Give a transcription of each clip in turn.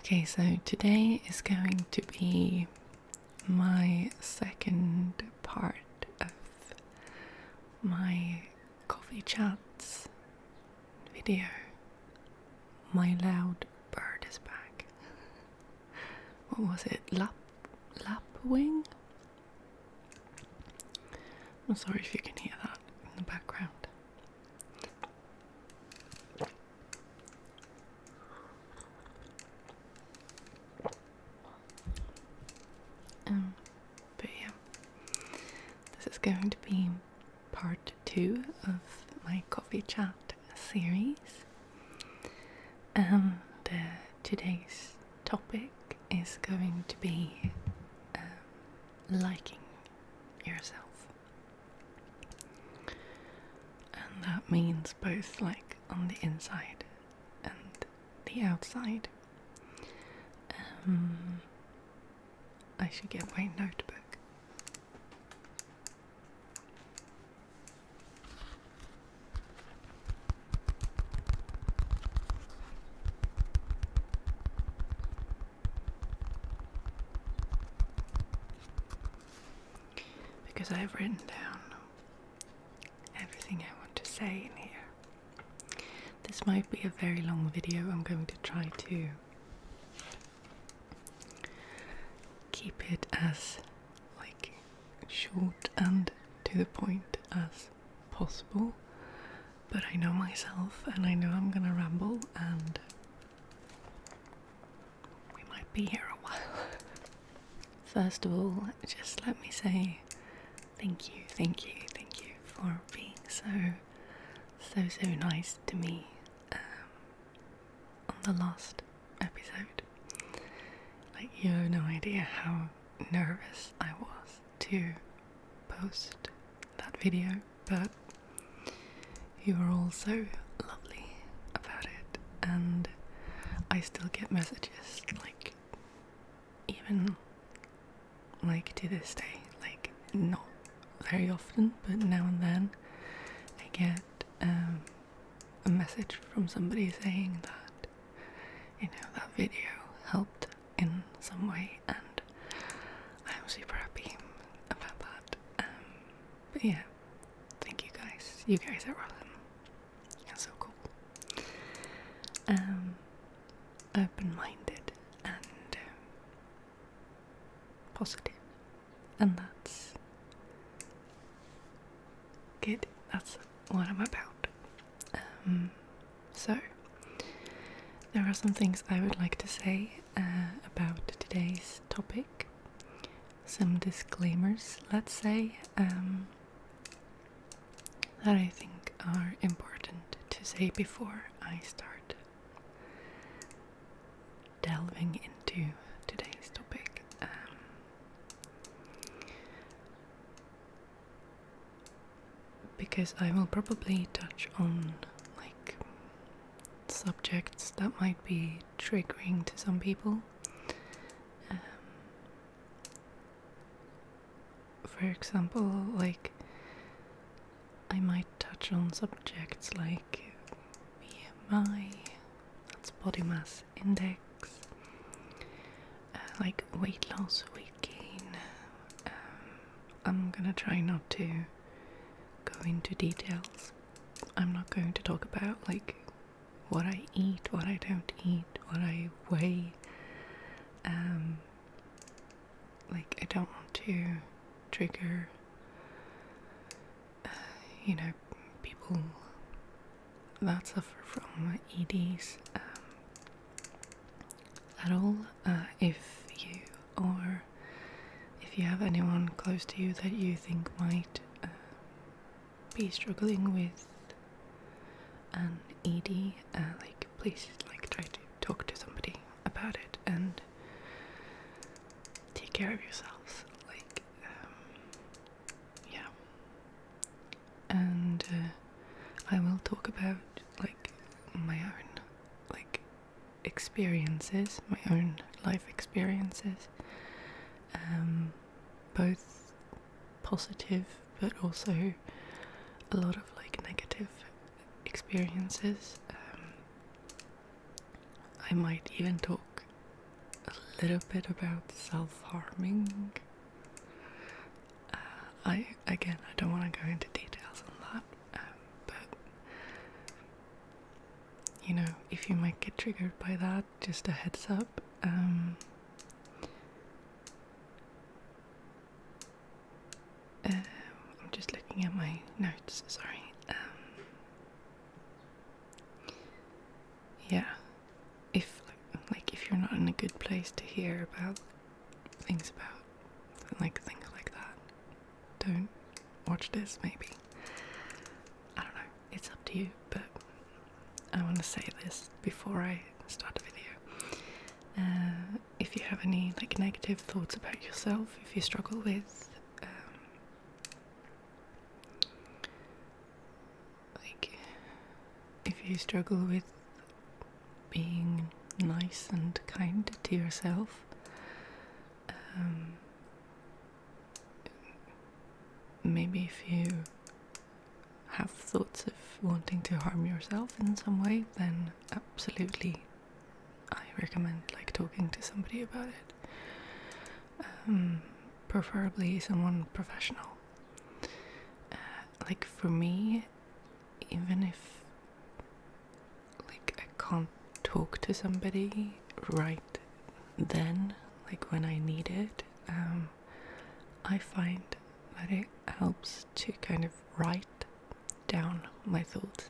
Okay, so today is going to be my second part of my coffee chats video. My loud bird is back. What was it? Lapwing? I'm sorry if you can hear that in the background. But yeah, this is going to be part 2 of my coffee chat series. Today's topic is going to be liking yourself. And that means both like on the inside and the outside. I should get my notebook. Because I've written down everything I want to say in here. This might be a very long video. I'm going to try to keep it as short and to the point as possible, but I know myself and I know I'm gonna ramble and we might be here a while. First of all, just let me say thank you for being so nice to me on the last episode. Like, you have no idea how nervous I was to post that video, but you were all so lovely about it, and I still get messages, even to this day, not very often, but now and then I get a message from somebody saying that, that video helped in some way, and I'm super happy about that. But yeah, thank you guys. You guys are awesome. You're so cool. Open-minded and positive, and that's good. That's what I'm about. So there are some things I would like to say about today's topic. Some disclaimers, let's say, that I think are important to say before I start delving into today's topic. Because I will probably touch on subjects that might be triggering to some people. For example, I might touch on subjects like BMI, that's body mass index, weight loss, weight gain. I'm gonna try not to go into details. I'm not going to talk about what I eat, what I don't eat, what I weigh. I don't want to trigger people that suffer from EDs at all. If you have anyone close to you that you think might be struggling with an ED, please try to talk to somebody about it and take care of yourselves. Yeah. And I will talk about my own experiences, my own life experiences, both positive but also a lot of negative experiences. I might even talk little bit about self-harming. I don't want to go into details on that, but you know, if you might get triggered by that, just a heads up. I'm just looking at my notes, sorry. Yeah, if you're not in a good place to hear about things like that, don't watch this. Maybe, I don't know, it's up to you, but I want to say this before I start the video. If you have any like negative thoughts about yourself, if you struggle with being nice and kind to yourself, maybe if you have thoughts of wanting to harm yourself in some way, then absolutely I recommend like talking to somebody about it, preferably someone professional. Like for me, even if like I can't talk to somebody right then, like when I need it, I find that it helps to kind of write down my thoughts.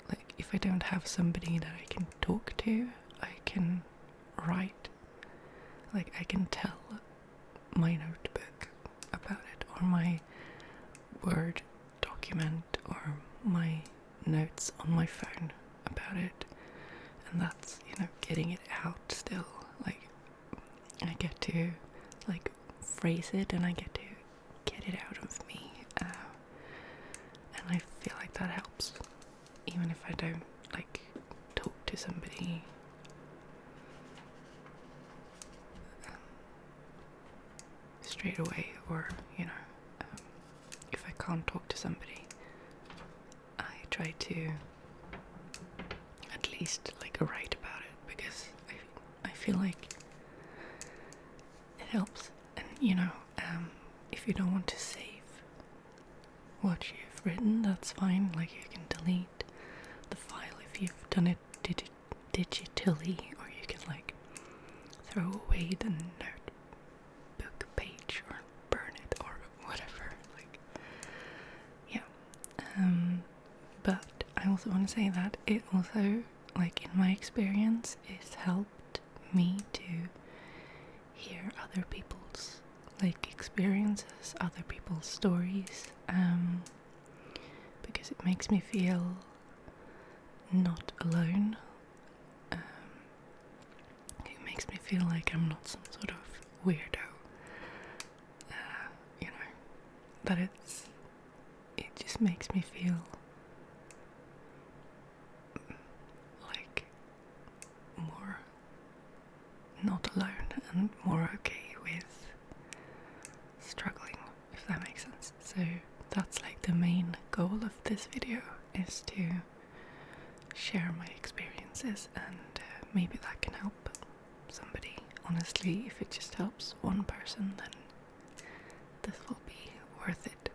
Like if I don't have somebody that I can talk to, I can write. Like I can tell my notebook about it, or my Word document, or my notes on my phone about it, and that's, you know, getting it out still. Like I get to like phrase it, and I get to get it out of me, and I feel like that helps, even if I don't like talk to somebody straight away, or you know, if I can't talk to somebody, I try to at least like write about it, because I feel like it helps. And you know, if you don't want to save what you've written, that's fine. Like you can delete the file if you've done it digitally, or you can like throw away the notebook page, or burn it, or whatever. Like, yeah. But I also want to say that it also, like in my experience, it's helped me to hear other people's like experiences, other people's stories, because it makes me feel not alone. It makes me feel like I'm not some sort of weirdo. You know, that it just makes me feel like more not alone, and more okay with struggling, if that makes sense. So that's like the main goal of this video, is to share my experiences, and maybe that can help somebody. Honestly, if it just helps one person, then this will be worth it.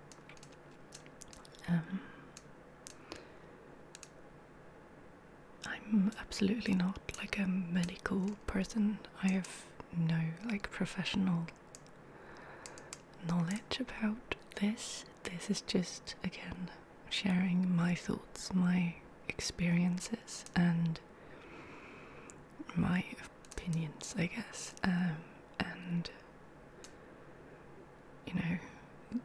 I'm absolutely not like a medical person. I have no like professional knowledge about this. This is just, again, sharing my thoughts, my experiences, and my opinions, I guess. And you know,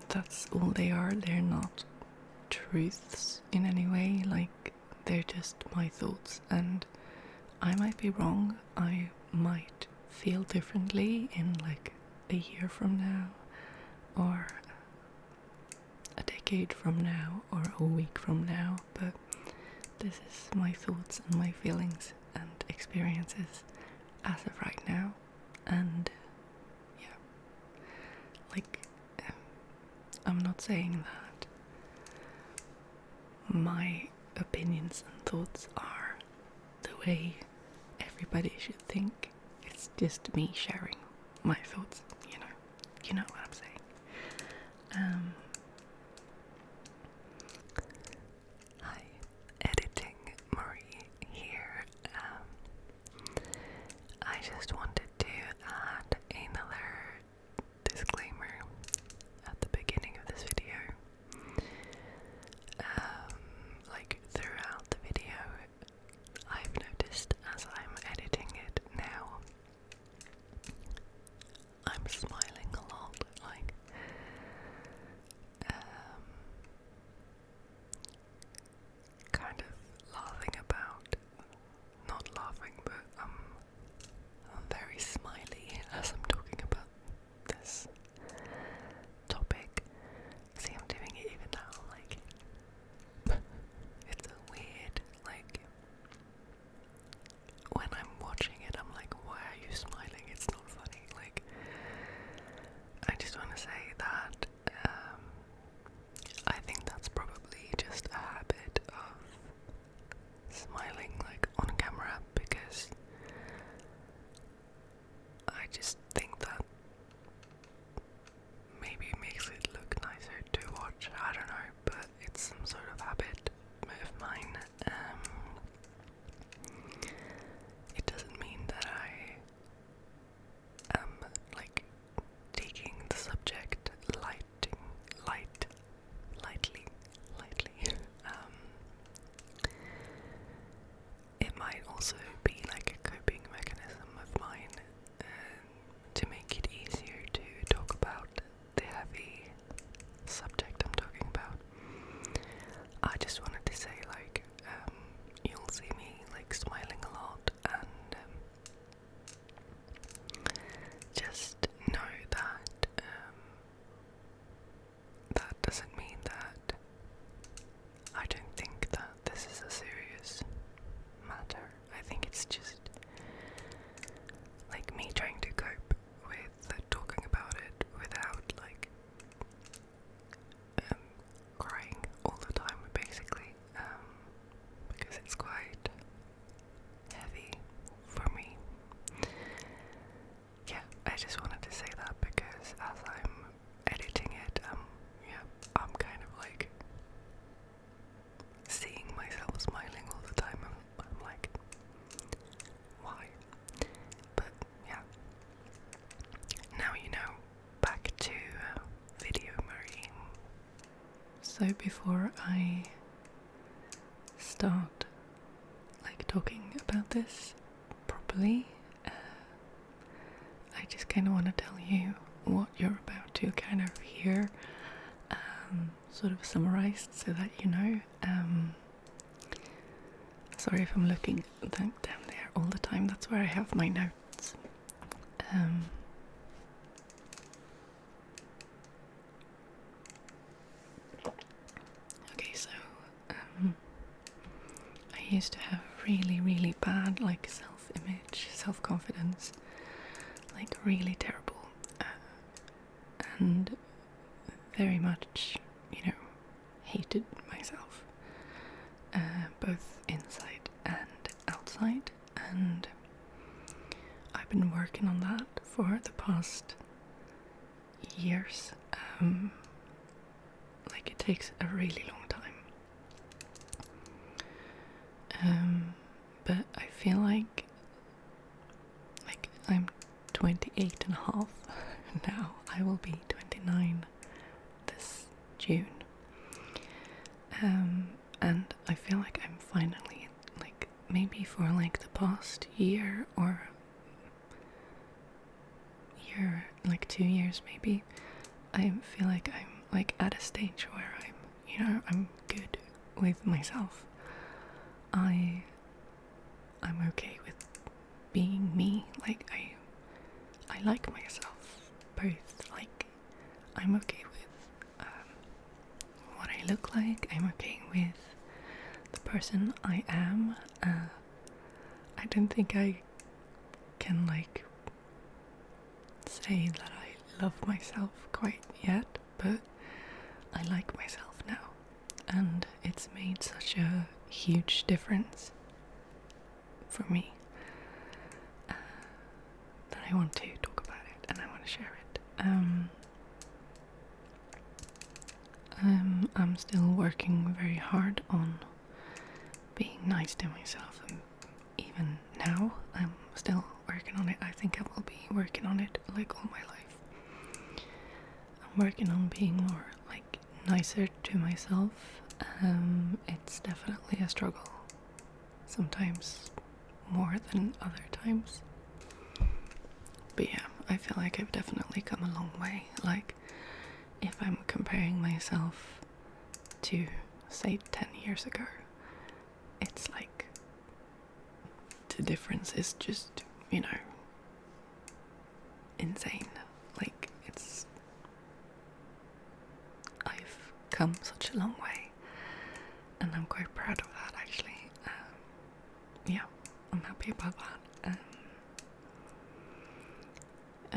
that's all they are. They're not truths in any way. Like, they're just my thoughts, and I might be wrong. I might feel differently in like a year from now, or a decade from now, or a week from now, but this is my thoughts and my feelings and experiences as of right now. And yeah, like, I'm not saying that my opinions and thoughts are the way everybody should think. it's just me sharing my thoughts, you know what I'm saying. Hi, editing Marie here. I just wanted to add another disclaimer at the beginning of this video. Like throughout the video, I've noticed as I'm editing it now, I'm smiling a lot, like kind of laughing about, not laughing, but I'm very smiley as I'm talking about this topic. See, I'm doing it even now, like, it's a weird, like, when I'm watching it, I'm like, why are you smiling? It's not funny. Like, I just want to say that I think that's probably just a habit of smiling, like, on camera, because I just think that maybe it makes it look nicer to watch. I don't know, but it's some sort of habit of mine. It doesn't mean that I am like taking the subject lightly. It might also be like a coping mechanism of mine to make it easier to talk about the heavy subject I'm talking about. I just wanted to say, like, you'll see me like smiling a lot, and just know that that doesn't mean that I don't think that this is a serious matter. I think it's just like me trying to cope with talking about it without like crying all the time, basically, because it's quite heavy for me. Yeah, I just wanted to say that because as I'm editing it, I'm kind of like seeing myself smiling all the time. I'm like, why? But yeah, now you know. Back to video Marie. So before I start like talking about this properly, I just kind of want to tell you what you're about to kind of hear, sort of summarized so that you know. Sorry if I'm looking down there all the time, that's where I have my notes. Okay, so I used to have really bad like self-image, self-confidence, like really terrible, and very much, hated myself, both inside and outside, and I've been working on that for the past years. Like, it takes a really long time. But I feel like I'm 28 and a half now. I will be 29 this June. And I feel like I'm finally, like, maybe for like the past year or like 2 years maybe, I feel like I'm like at a stage where I'm good with myself. I'm okay with being me. Like, I like myself both. Like, I'm okay with what I look like. I'm okay with the person I am. I don't think I can like say that I love myself quite yet, but I like myself now, and it's made such a huge difference for me, I want to talk about it and I want to share it. I'm still working very hard on being nice to myself, and even now I'm still working on it. I think I will be working on it like all my life. I'm working on being more like nicer to myself. It's definitely a struggle, sometimes more than other times. But yeah, I feel like I've definitely come a long way. Like, if I'm comparing myself to, say, 10 years ago, it's like the difference is just, insane. Like, I've come such a long way, and I'm quite proud of that, actually. Yeah, I'm happy about that.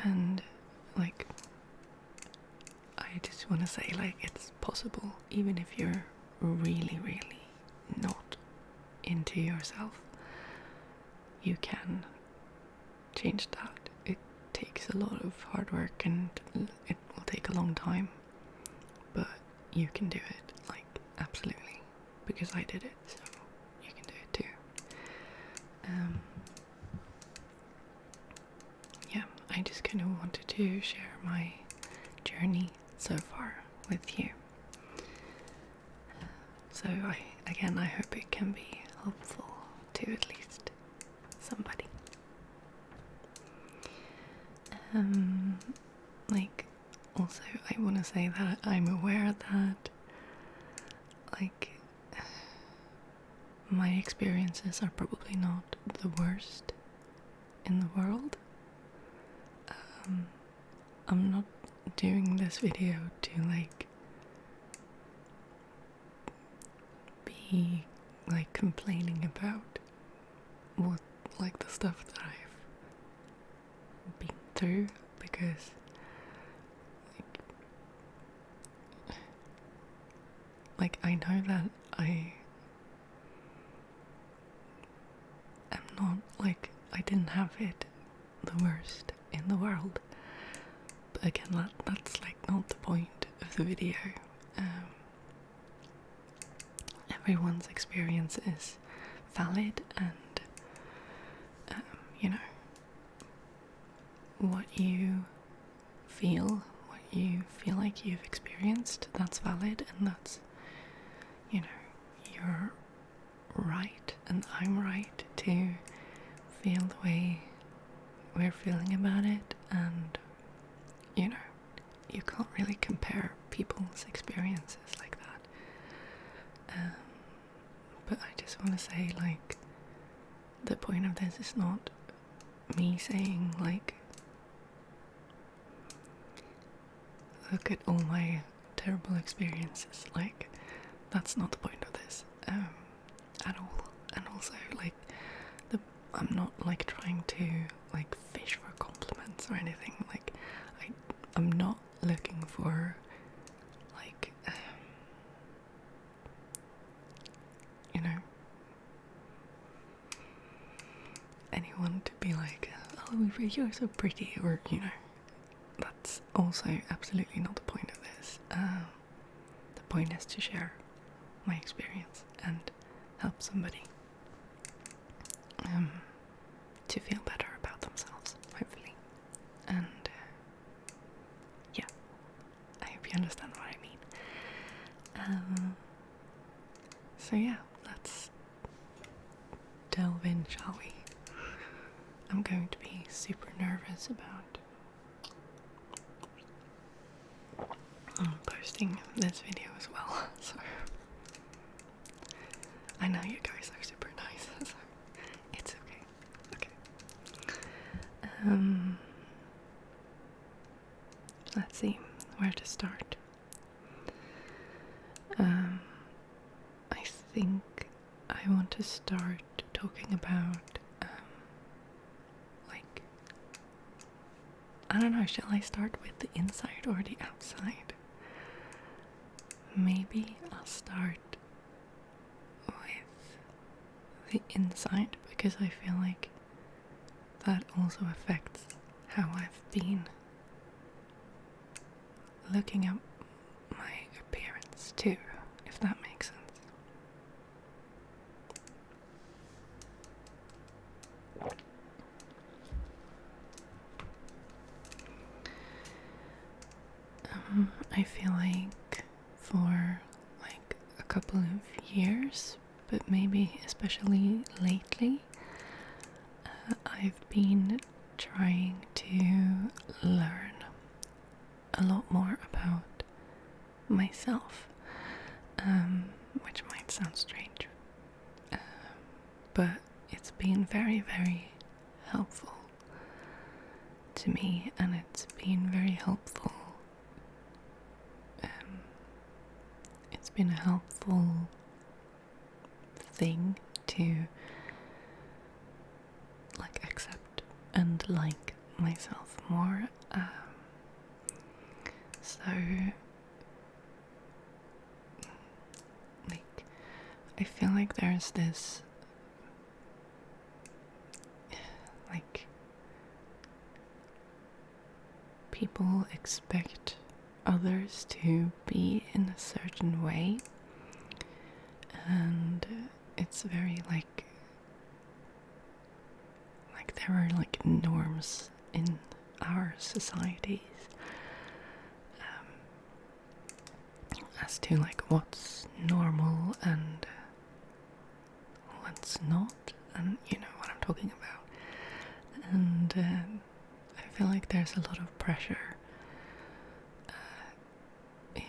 And like, I just want to say, like, it's possible, even if you're really, really not into yourself, you can change that. It takes a lot of hard work and it will take a long time, but you can do it, like, absolutely, because I did it, so you can do it too. Yeah, I just kind of wanted to share my journey so far with you. So I hope it can be helpful to at least somebody. Like, also I want to say that I'm aware that, like, my experiences are probably not the worst in the world. I'm not doing this video to, like, be, like, complaining about what, like, the stuff that I've been through, because, like I know that I am not, like, I didn't have it the worst in the world. But again, that's like not the point of the video. Everyone's experience is valid, and what you feel like you've experienced, that's valid, and that's, you're right and I'm right to feel the way we're feeling about it. And you can't really compare people's experiences like that. But I just want to say, like, the point of this is not me saying, like, look at all my terrible experiences. Like, that's not the point of this at all. And also, like, I'm not, like, trying to, like, fish for compliments or anything. Like, I'm not looking for, like, anyone to be like, oh, you're so pretty, or, that's also absolutely not the point of this. The point is to share my experience and help somebody to feel better about themselves, hopefully. And yeah, I hope you understand what I mean. So yeah, let's delve in, shall we? I'm going to be super nervous about posting this video as well, so I know you guys are super nice, so it's okay. Let's see where to start. I think I want to start talking about, like, I don't know, shall I start with the inside or the outside? Maybe I'll start with the inside, because I feel like that also affects how I've been looking at my appearance too, if that makes sense. I feel like for like a couple of years, but maybe especially lately, I've been trying to learn a lot more about myself, which might sound strange, but it's been very, very helpful to me, and it's been very helpful. It's been a helpful thing to like accept and like myself more. So like I feel like there's this like people expect others to be in a certain way, and it's very like there are like norms in our societies as to like what's normal and what's not, and you know what I'm talking about. And I feel like there's a lot of pressure,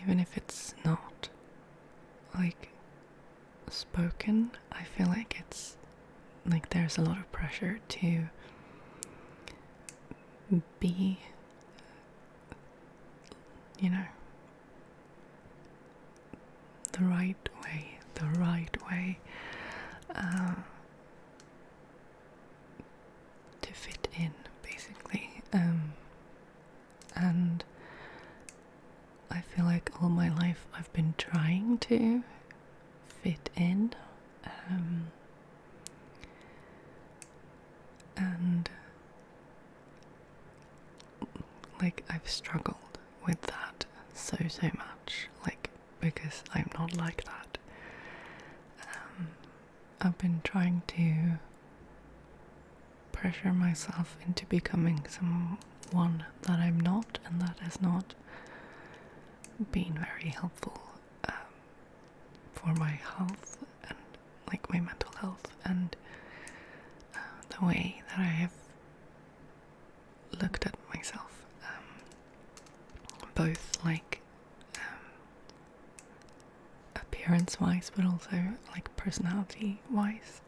even if it's not like spoken. I feel like it's like there's a lot of pressure to be, you know, the right way to fit in, basically. And I feel like all my life I've been trying to fit in, and like I've struggled with that so much, like because I'm not like that. I've been trying to pressure myself into becoming someone that I'm not, and that has not been very helpful for my health and like my mental health, and the way that I have looked at myself, both like appearance wise but also like personality wise.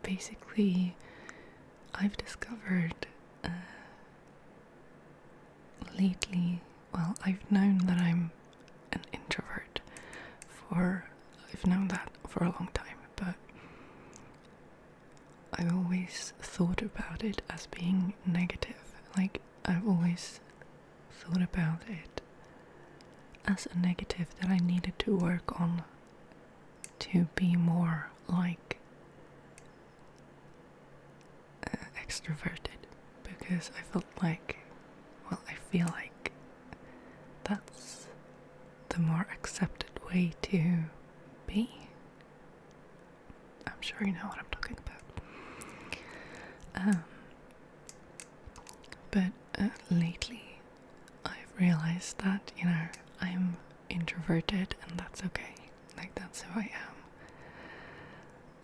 Basically I've discovered lately, well, I've known that I'm an introvert I've known that for a long time, but I've always thought about it as being negative. Like I've always thought about it as a negative that I needed to work on to be more like extroverted, because I felt like, well, I feel like that's the more accepted way to be. I'm sure you know what I'm talking about. But lately I've realized that, you know, I'm introverted and that's okay. Like that's who I am.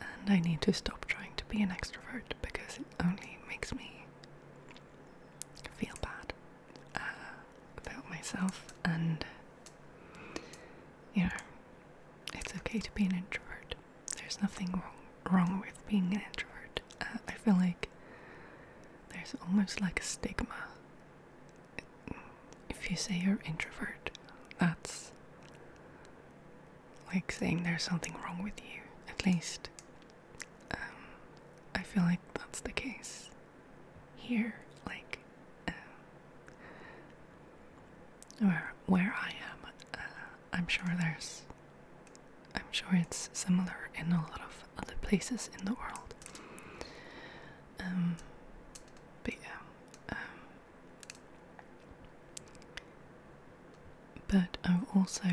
And I need to stop trying to be an extrovert because it only makes me feel bad about myself. And you know, it's okay to be an introvert. There's nothing wrong with being an introvert. I feel like there's almost like a stigma. If you say you're introvert, that's like saying there's something wrong with you. At least I feel like that's the case here. Like where I am, I'm sure it's similar in a lot of other places in the world. But yeah. But I've also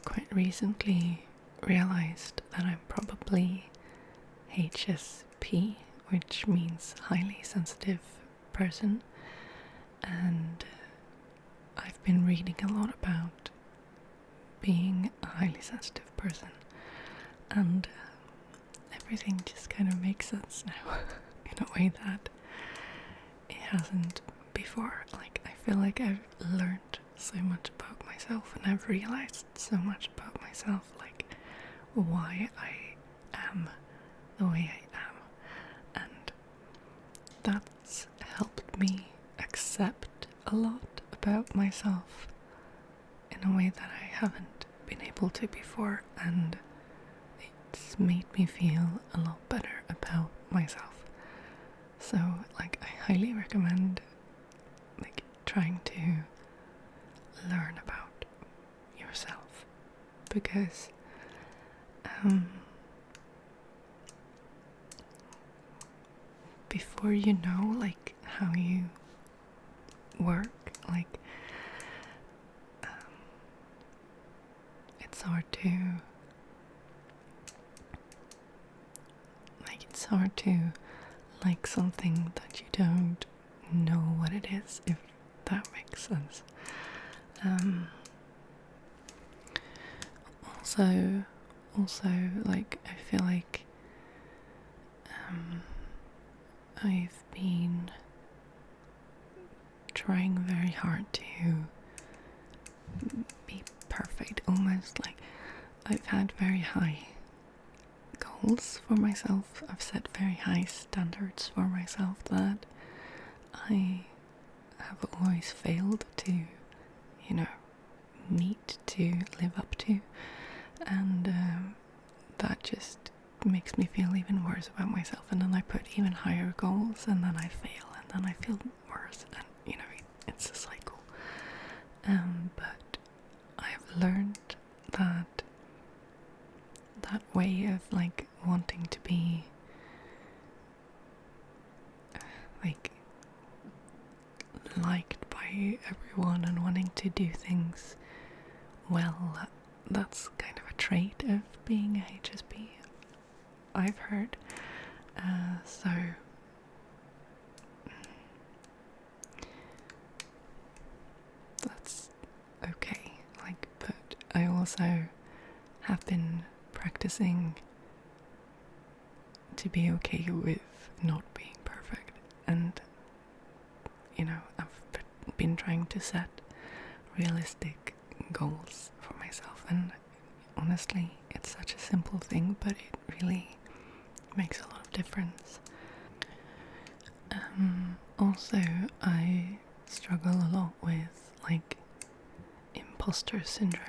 quite recently realized that I'm probably HSP, which means highly sensitive person, and I've been reading a lot about being a highly sensitive person, and everything just kind of makes sense now in a way that it hasn't before. Like, I feel like I've learned so much about myself, and I've realized so much about myself, like why I am the way I am, and that's helped me accept a lot about myself in a way that I haven't been able to before, and it's made me feel a lot better about myself. So, like, I highly recommend, like, trying to learn about yourself, because before you know, like, how you work, like, it's hard to like something that you don't know what it is, if that makes sense. Also, like, I feel like I've been trying very hard to be perfect, almost. Like, I've had very high goals for myself. I've set very high standards for myself that I have always failed to, meet, to live up to, and that just makes me feel even worse about myself. And then I put even higher goals, and then I fail, and then I feel worse, and it's a cycle. But I've learned that way of, like, wanting to be like liked by everyone and wanting to do things well, that's kind of a trait of being a HSP, I've heard. So that's okay. Like, but I also have been practicing to be okay with not being perfect, and I've been trying to set realistic goals for myself, and honestly, it's such a simple thing, but it really makes a lot of difference. Also, I struggle a lot with, like, imposter syndrome.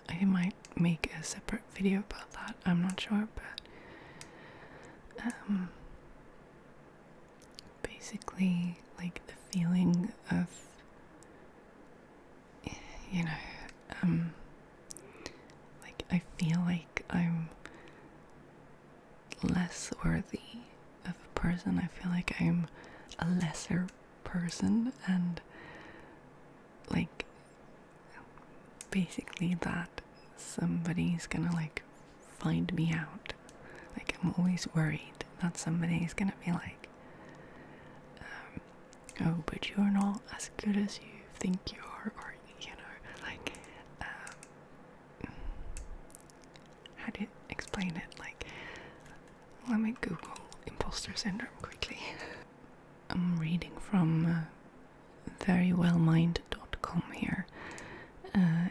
I might make a separate video about that, I'm not sure, but basically, like, the feeling of, like, I feel like I'm less worthy of a person. I feel like I'm a lesser person, and, like, basically that somebody's gonna, like, find me out. Like, I'm always worried that somebody's gonna be like, oh, but you're not as good as you think you are, or, like, how do you explain it? Like, let me Google imposter syndrome quickly. I'm reading from verywellmind.com here.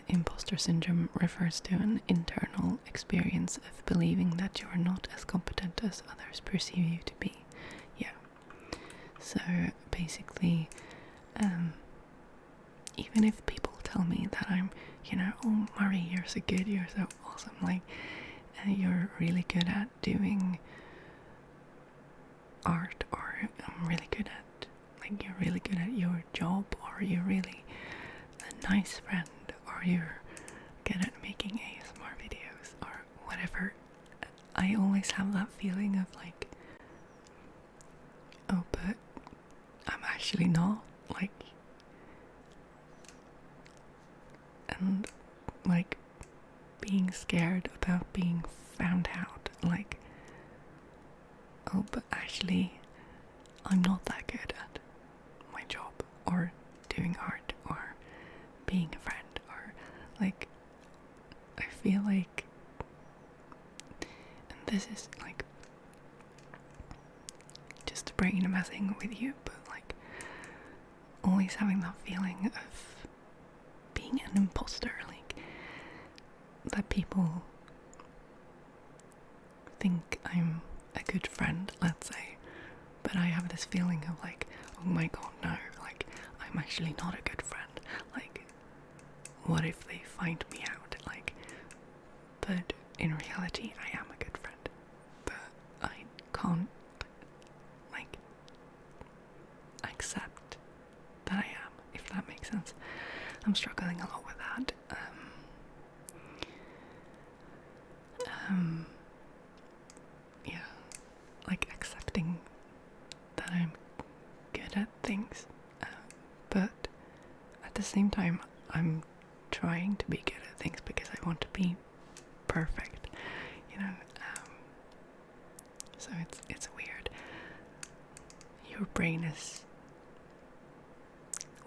Imposter syndrome refers to an internal experience of believing that you are not as competent as others perceive you to be. Yeah. So basically, even if people tell me that I'm, oh, Marie, you're so good, you're so awesome, like, you're really good at doing art, or I'm really good at, like, you're really good at your job, or you're really a nice friend, or you're good at making ASMR videos, or whatever, I always have that feeling of, like, oh, but I'm actually not, like, and like being scared about being found out, like, oh, but actually I'm not that good at my job or doing art or being a friend, or like, I feel like, and this is like just brain messing with you, but like always having that feeling of being an imposter, like that people think I'm a good friend, let's say, but I have this feeling of like, oh my god, no, like I'm actually not a good friend, like what if they find me out, like, but in reality I am a good friend, but I can't like accept that I am, if that makes sense. I'm struggling a lot with that. Yeah, like accepting that I'm good at things, but at the same time I'm trying to be good at things because I want to be perfect, you know. So it's weird. Your brain is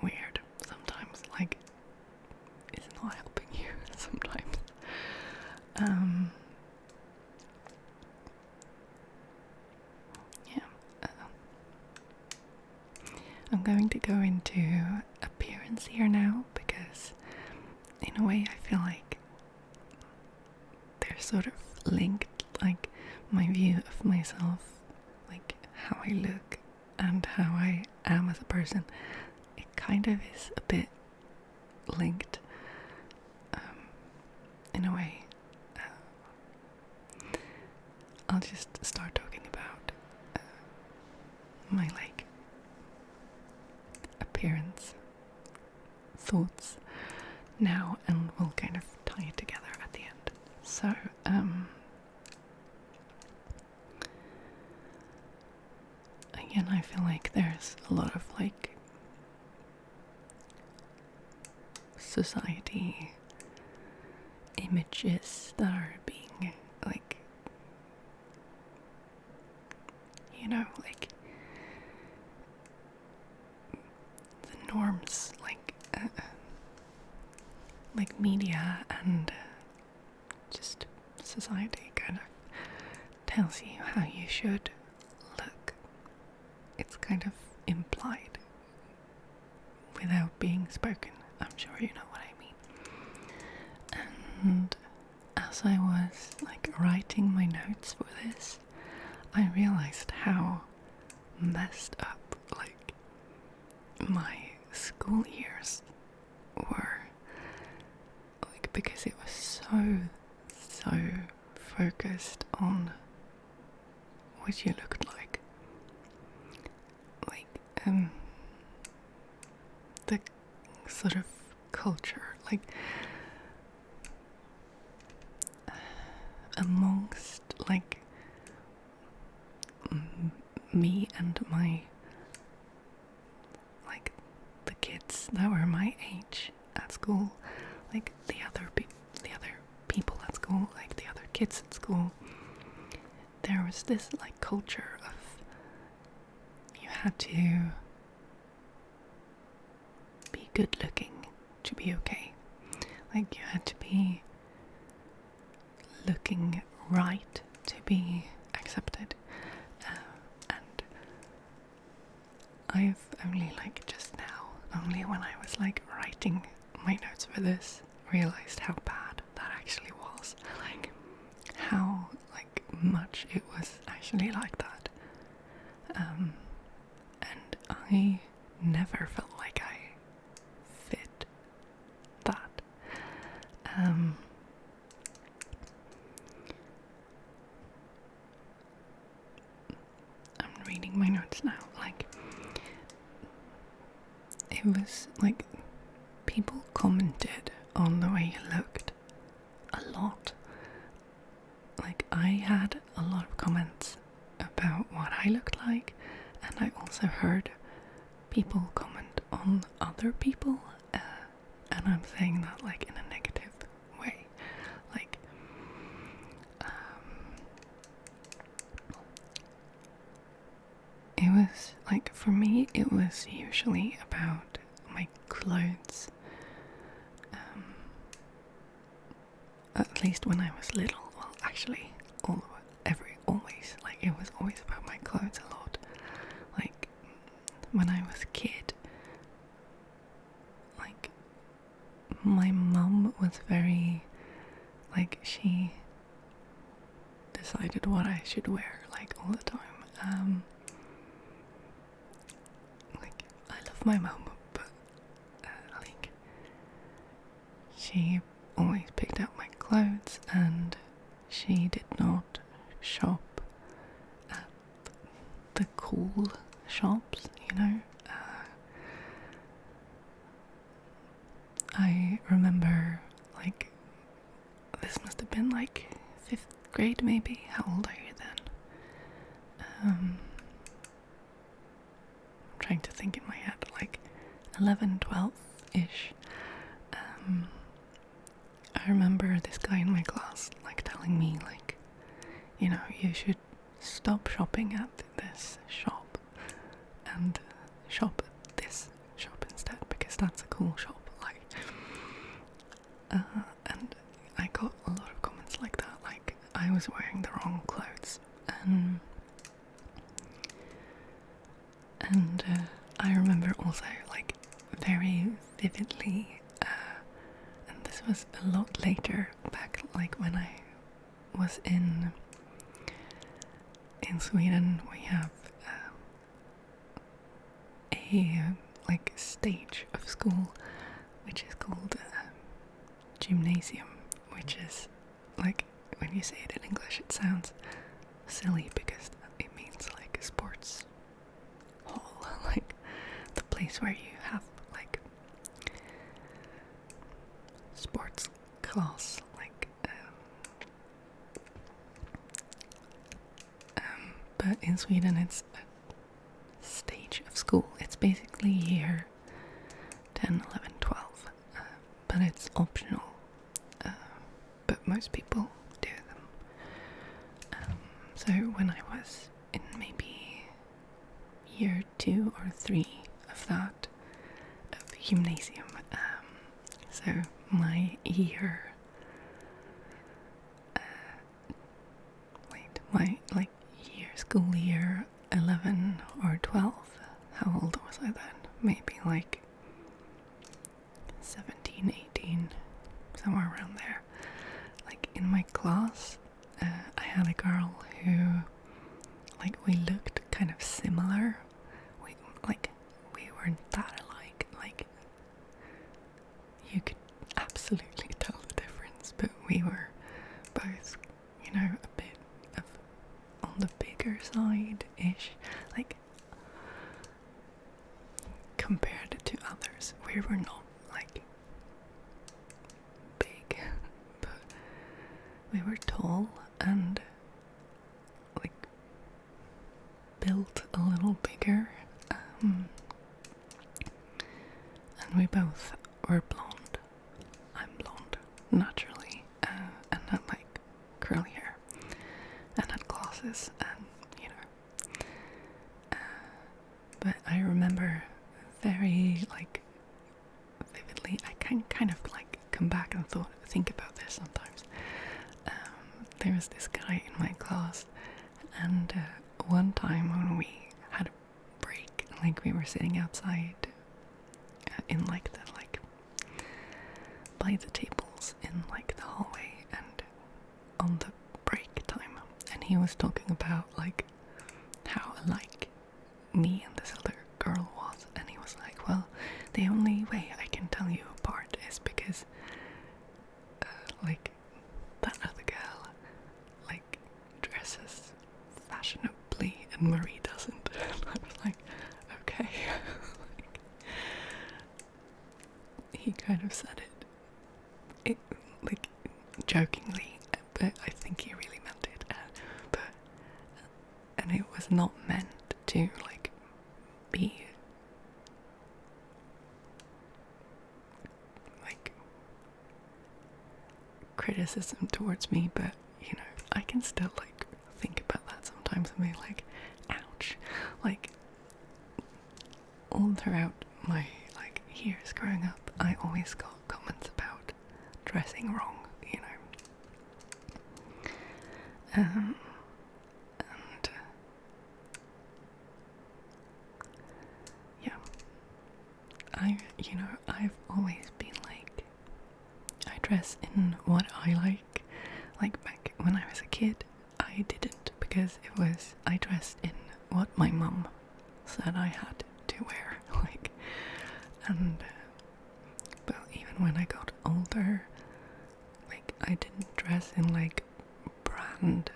weird sometimes, like it's not helping you sometimes. Yeah. I'm going to go into appearance here now because in a way I feel like they're sort of linked, like my view of myself, like how I look and how I am as a person, it kind of is a bit linked, in a way. I'll just start talking about my like appearance thoughts now, and we'll kind of tie it together at the end. So again, I feel like there's a lot of like society images that are being like, you know, the norms, like media and just society kind of tells you how you should look. It's kind of implied without being spoken. I'm sure you know what I mean. And as I was like writing my notes for this, I realized how messed up like my school years were, like, because it was so focused on what you looked like the sort of culture, like amongst like me and my, like, the kids that were my age at school, like the other people at school, like the other kids at school, there was this like culture of you had to be good looking to be okay. Like you had to be looking right to be accepted. And I've only like just now, only when I was like writing my notes for this, realized how bad that actually was. Like how like much it was actually like that. And I never felt like I fit that. I'm reading my notes now. Like it was like people commented on the way you looked a lot. Like I had a lot of comments about what I looked like and I also heard people comment on other people, and I'm saying that like in a negative way. Like, it was like, for me, it was usually about my clothes. At least when I was little. Well, actually, always. Like, it was always about my clothes a lot. Like, when I was a kid, like, my mum was very, like, she decided what I should wear, like, all the time. Like, I love my mum, but, like, she always picked out my clothes, and she did not shop at the cool shops, you know. I remember, like, this must have been like 5th grade maybe. How old are you then? I'm trying to think in my head, like 11, 12-ish. I remember this guy in my class like telling me, like, you know, you should stop shopping at this shop and shop at this shop instead, because that's a cool shop. Like, and I got a lot of comments like that, like I was wearing the wrong clothes, and I remember also, like, very vividly, and this was a lot later, back like when I was in Sweden. We have a like stage of school which is called gymnasium, which is, like, when you say it in English it sounds silly because it means like a sports hall, like the place where you have like sports class, like but in Sweden it's a stage of school. It's basically year 10, 11, 12, but it's optional, but most people do them. So when I was in maybe year 2 or 3 of that, of gymnasium, so my year, my like school year 11 or 12, how old was I then? Maybe like 17, 18, somewhere around there. Like, in my class, I had a girl who, like, we looked kind of similar. We weren't that alike. Like, you could absolutely tell the difference, but we were both, you know, a bit of on the bigger side-ish. Like, compared to others, we were not like big, but we were tall and like built a little bigger, and we both were blonde. I'm blonde naturally, and had like curly hair and had glasses, and you know, but I remember very like vividly, I kind of like come back and think about this sometimes. There was this guy in my class, and one time when we had a break, like we were sitting outside in like the by the tables in like the hallway, and on the break time, and he was talking about like how alike me and this other girl was, and he was like, well, the only way I can tell you apart is because like that other girl like dresses fashionably and Marie doesn't. And I was like, okay. Like, he kind of said it like jokingly, but I think he really meant it, and it was not meant to like criticism towards me, but you know, I can still like think about that sometimes and be like, ouch. Like all throughout my like years growing up, I always got comments about dressing wrong, you know. And yeah, I've always been like, I dress in what I like. Like back when I was a kid, I didn't, because I dressed in what my mum said I had to wear, like, and but even when I got older, like, I didn't dress in like brand,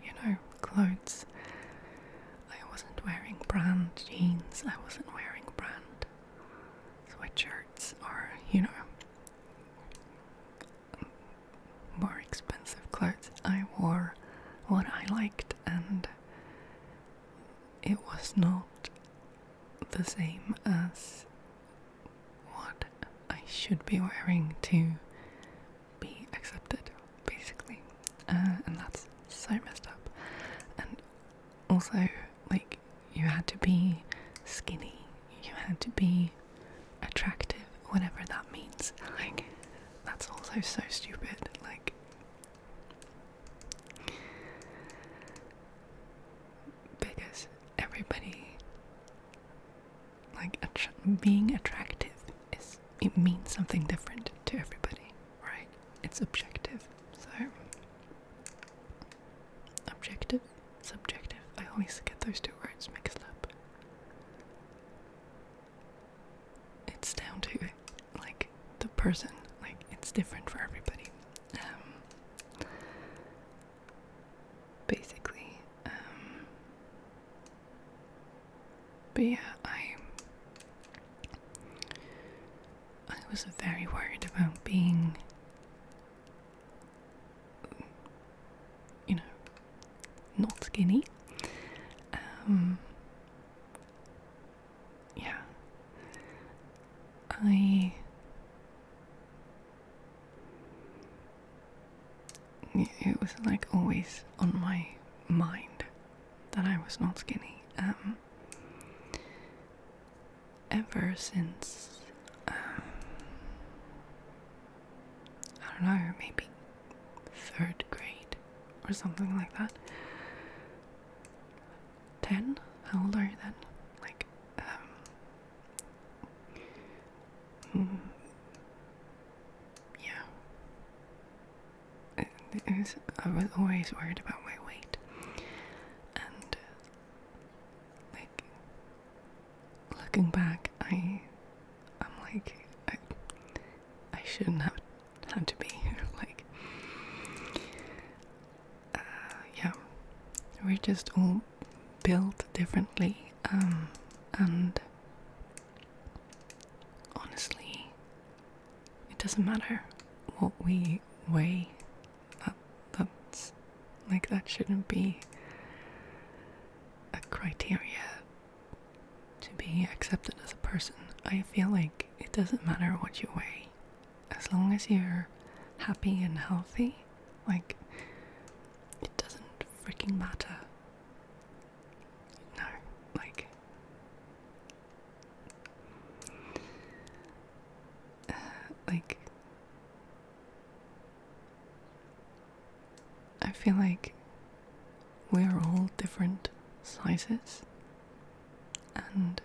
you know, clothes. I wasn't wearing brand jeans, I wasn't wearing brand sweatshirts, or, you know, more expensive clothes. I wore what I liked, and it was not the same as what I should be wearing to be accepted, basically. And that's so messed up. And also, like, you had to be skinny, you had to be attractive, whatever that means. Like, that's also so stupid. Like, because everybody, like, being attractive it means something different to everybody, right? It's objective. So objective, subjective, I always get those two words mixed up. It's down to like the person, like it's different for everybody. Basically, but yeah, I was very worried about being, you know, not skinny. Yeah, it was like always on my mind that I was not skinny. Ever since, I don't know, maybe 3rd grade or something like that. 10? How old are you then? Like, yeah. I was always worried about my weight. And, like, looking back, I'm like, I shouldn't have had to be like, yeah, we're just all built differently, and honestly, it doesn't matter what we weigh. That's like, that shouldn't be a criteria to be accepted as a person. I feel like it doesn't matter what you weigh, as long as you're happy and healthy. Like, it doesn't freaking matter. No, like, I feel like we're all different sizes, and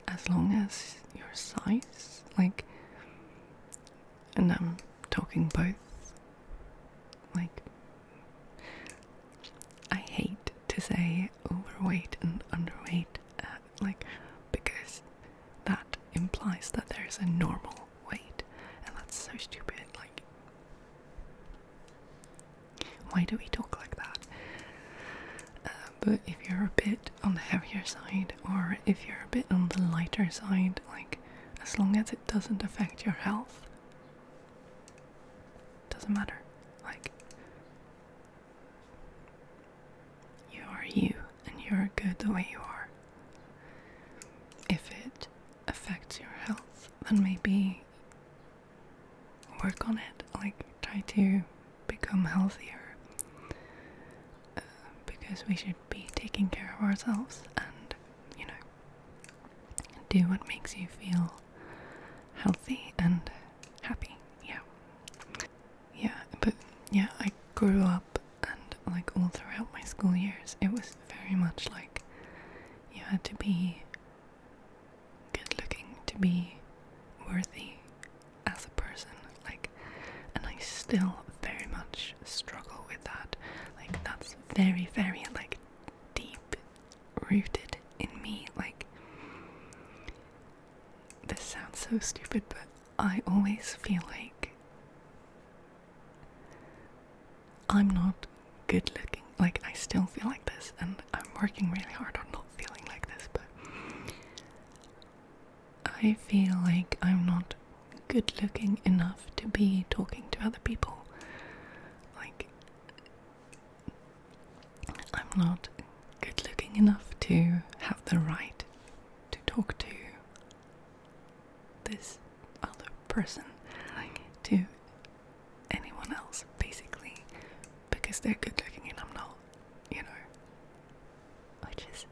as long as your size, like, and I'm talking both, like, I hate to say overweight and underweight, like, because that implies that there's a normal weight, and that's so stupid. Like, why do we talk like that? But if you're a bit on the heavier side, or if you're a bit on the lighter side, like, as long as it doesn't affect your health, it doesn't matter. Like, you are you, and you're good the way you are. If it affects your health, then maybe work on it, like try to become healthier, because we should be taking care of ourselves and, you know, do what makes you feel healthy and happy. But I grew up, and like all throughout my school years it was very much like you had to be good looking to be worthy as a person, like, and I still very much struggle with that. Like, that's very, very like deep rooted in me. Like, this sounds so stupid, but I always feel like I'm not good looking. Like, I still feel like this, and I'm working really hard on not feeling like this, but I feel like I'm not good looking enough to be talking to other people. Like, I'm not good looking enough to have the right to talk to this other person, like to anyone else, basically, because they're good looking and I'm not, you know, which is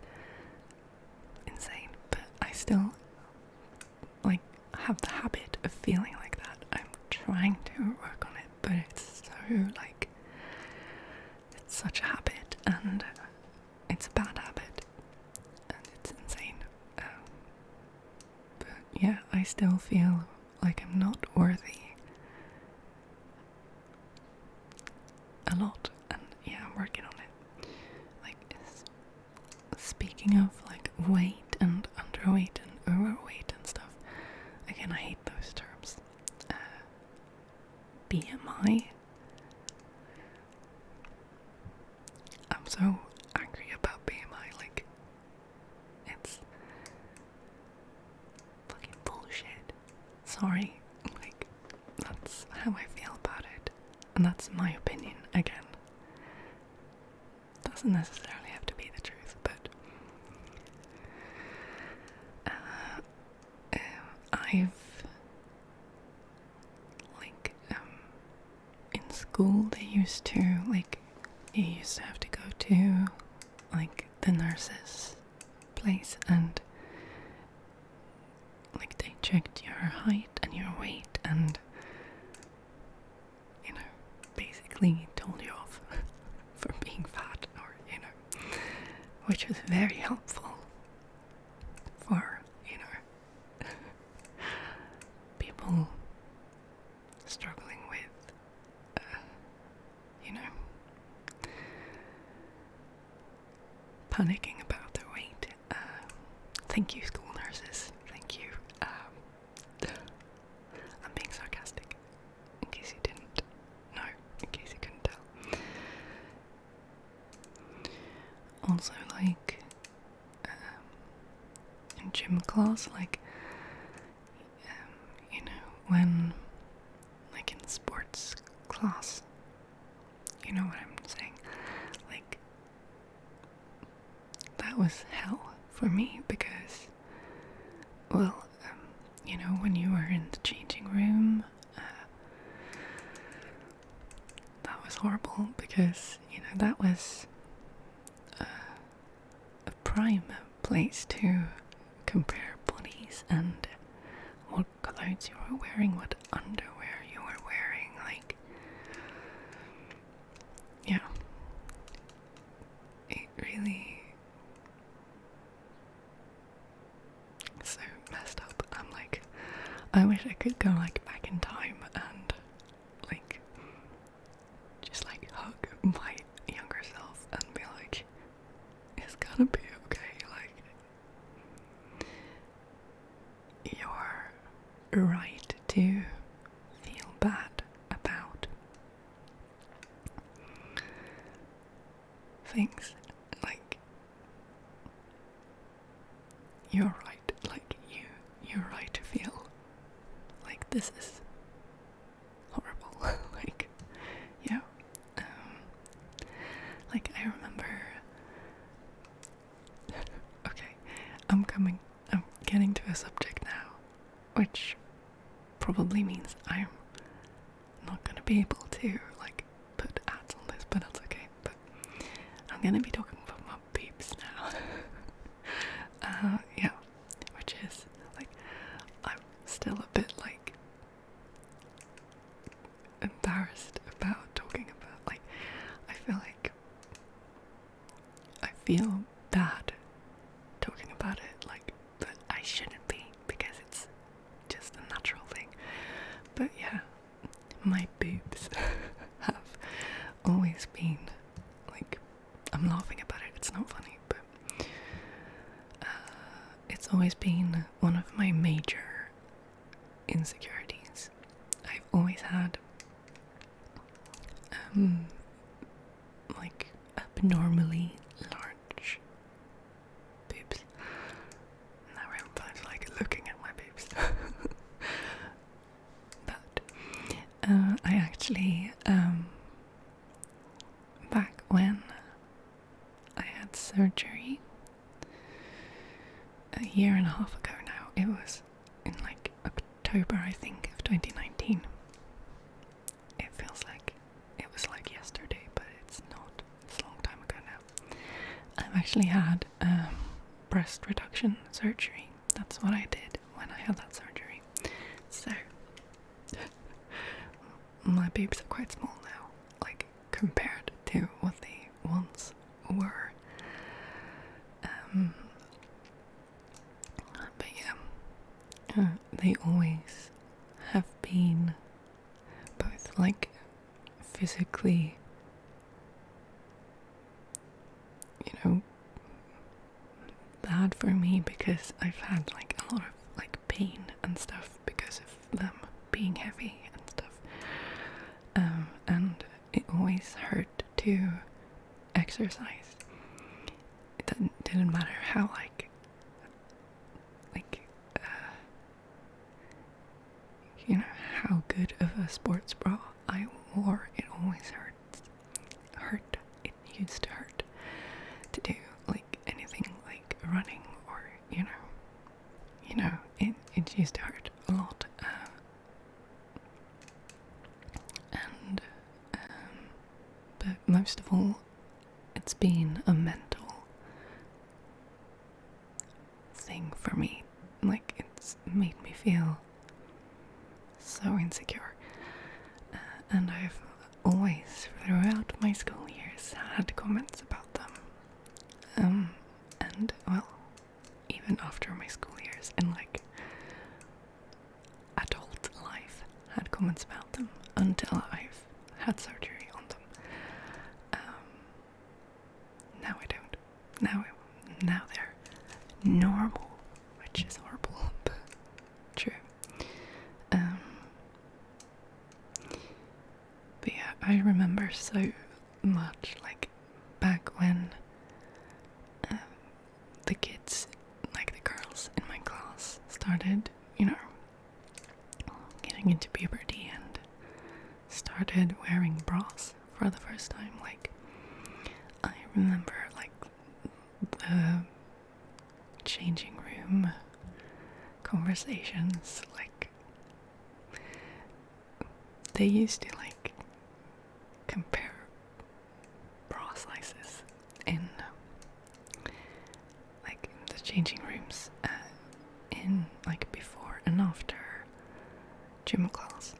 insane. But I still like have the habit of feeling like that. I'm trying to work on it, but it's so like, it's such a habit, and it's a bad habit, and it's insane. But yeah, I still feel like I'm not worthy a lot, and yeah, I'm working on it. Like, speaking of like weight and underweight and overweight and stuff, again, I hate those terms. BMI. I'm so angry about BMI. Like, it's fucking bullshit. Sorry. Like, that's how I feel about it. And that's my opinion, again. Doesn't necessarily have to be the truth, but I've like in school they used to, like, you used to have to go to like the nurse's place, and like they checked your height and your weight and, you know, basically told you off for being fat, or, you know, which was very helpful for, you know, people struggling with, you know, panicking about their weight. Thank you, school nurses. Thank you. I'm being sarcastic, in case you didn't know, in case you couldn't tell. Also, like, in gym class, like, you know, when, like, in sports class, you know what I'm saying? Like, that was hell for me, because, well, you know, when you were in the changing room, that was horrible, because, you know, that was a prime place to compare bodies and what clothes you were wearing, what underwear you were wearing, like, yeah, it really so messed up. I'm like, I wish I could go like back in time and like just like hug my younger self and be like, it's gonna be okay, like, you're right to feel bad about things, like, you're right, like, you're right to feel like this is horrible. Like, yeah, like, I remember, okay, I'm getting to a subject now, which probably means I'm I'm gonna be talking about my boobs now. Yeah, which is like, I'm still a bit like embarrassed about talking about, like, I feel bad talking about it, like, but I shouldn't be because it's just a natural thing. But yeah, my boobs have always been like, I'm laughing about it, it's not funny, but it's always been one of my major insecurities. I've always had like abnormally large boobs. Now everyone's like looking at my boobs. But I actually back when I had surgery a year and a half ago now, it was in like October, I think, of 2019. It feels like it was like yesterday, but it's not. It's a long time ago now. I've actually had breast reduction surgery. That's what I did when I had that surgery. So my boobs are quite small now, like compared to what they once were. But yeah, they always have been both like physically, you know, bad for me because I've had like a lot of like pain and stuff because of them being heavy and stuff. And it always hurt to exercise. It didn't matter how you know, how good of a sports bra I wore, it always hurt. It used to hurt to do like anything like running or, you know, it used to hurt a lot. But most of all, it's been a mental thing for me. Like, it's made me feel so insecure. And I've always, throughout my school years, had comments about them. And, well, even after my school years, in like adult life, had comments about them until I've had surgery on them. Now I don't. Now they're normal, which is horrible, but true. But yeah, I remember so much, like, back when the kids, like the girls in my class, started, you know, getting into puberty and started wearing bras for the first time. Like, I remember, like, the changing room conversations, like, they used to, like, compare bra sizes in, like, the changing rooms, in, like, before and after gym class.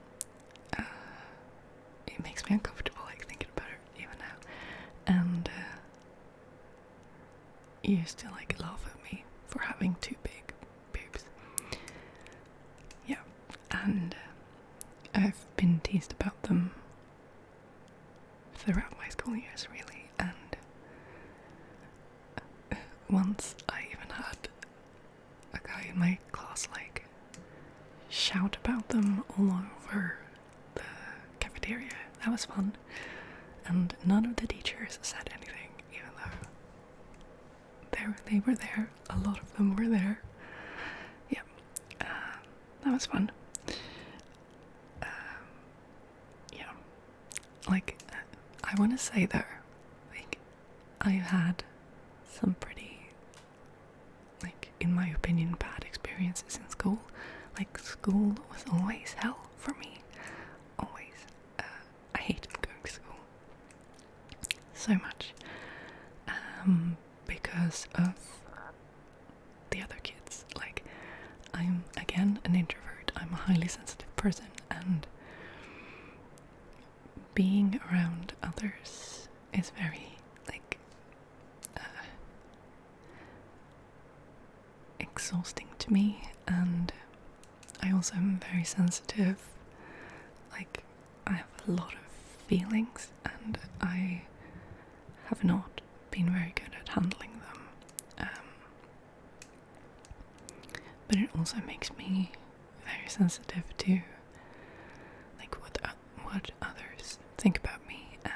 It makes me uncomfortable, like, thinking about it even now. And he used to, like, laugh at me for having too big boobs. Yeah, and I've been teased about them throughout my school years, really. And once I even had a guy in my class, like, shout about them all over the cafeteria. That was fun. And none of the teachers said anything, even though they were there. A lot of them were there. Yeah, that was fun. Yeah, like, I want to say though, like, I've had some pretty, like, in my opinion, bad experiences in school. Like, school was always hell for me. Always. I hated going to school so much. because of the other kids. Like, I'm again an introvert, I'm a highly sensitive person, and being around others is very like exhausting to me, and I also am very sensitive. Like, I have a lot of feelings and I have not been very good at handling them. But it also makes me very sensitive to like what others think about me, and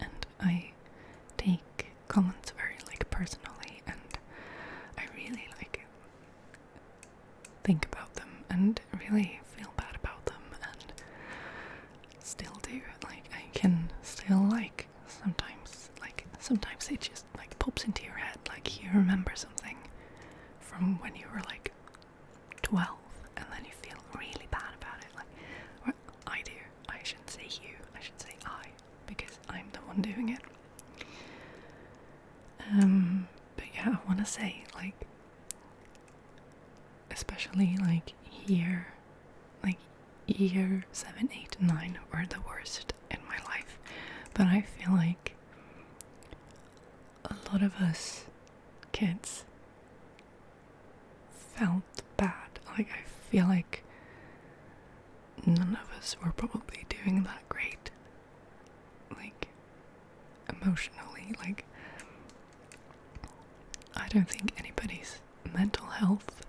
and I take comments very like personally, and I really like think about them and really feel bad about them, and still do. Like, I can still like sometimes it just like pops into your head, like you remember something from when you were like 12 and then you feel really bad about it. Like, well, I do. I shouldn't say you, I should say I, because I'm the one doing it. But yeah, I want to say, like, especially like year 7, 8, and 9 were the worst in my life. But I feel like a lot of us kids felt bad. Like, I feel like none of us were probably doing that great, like, emotionally. Like, I don't think anybody's mental health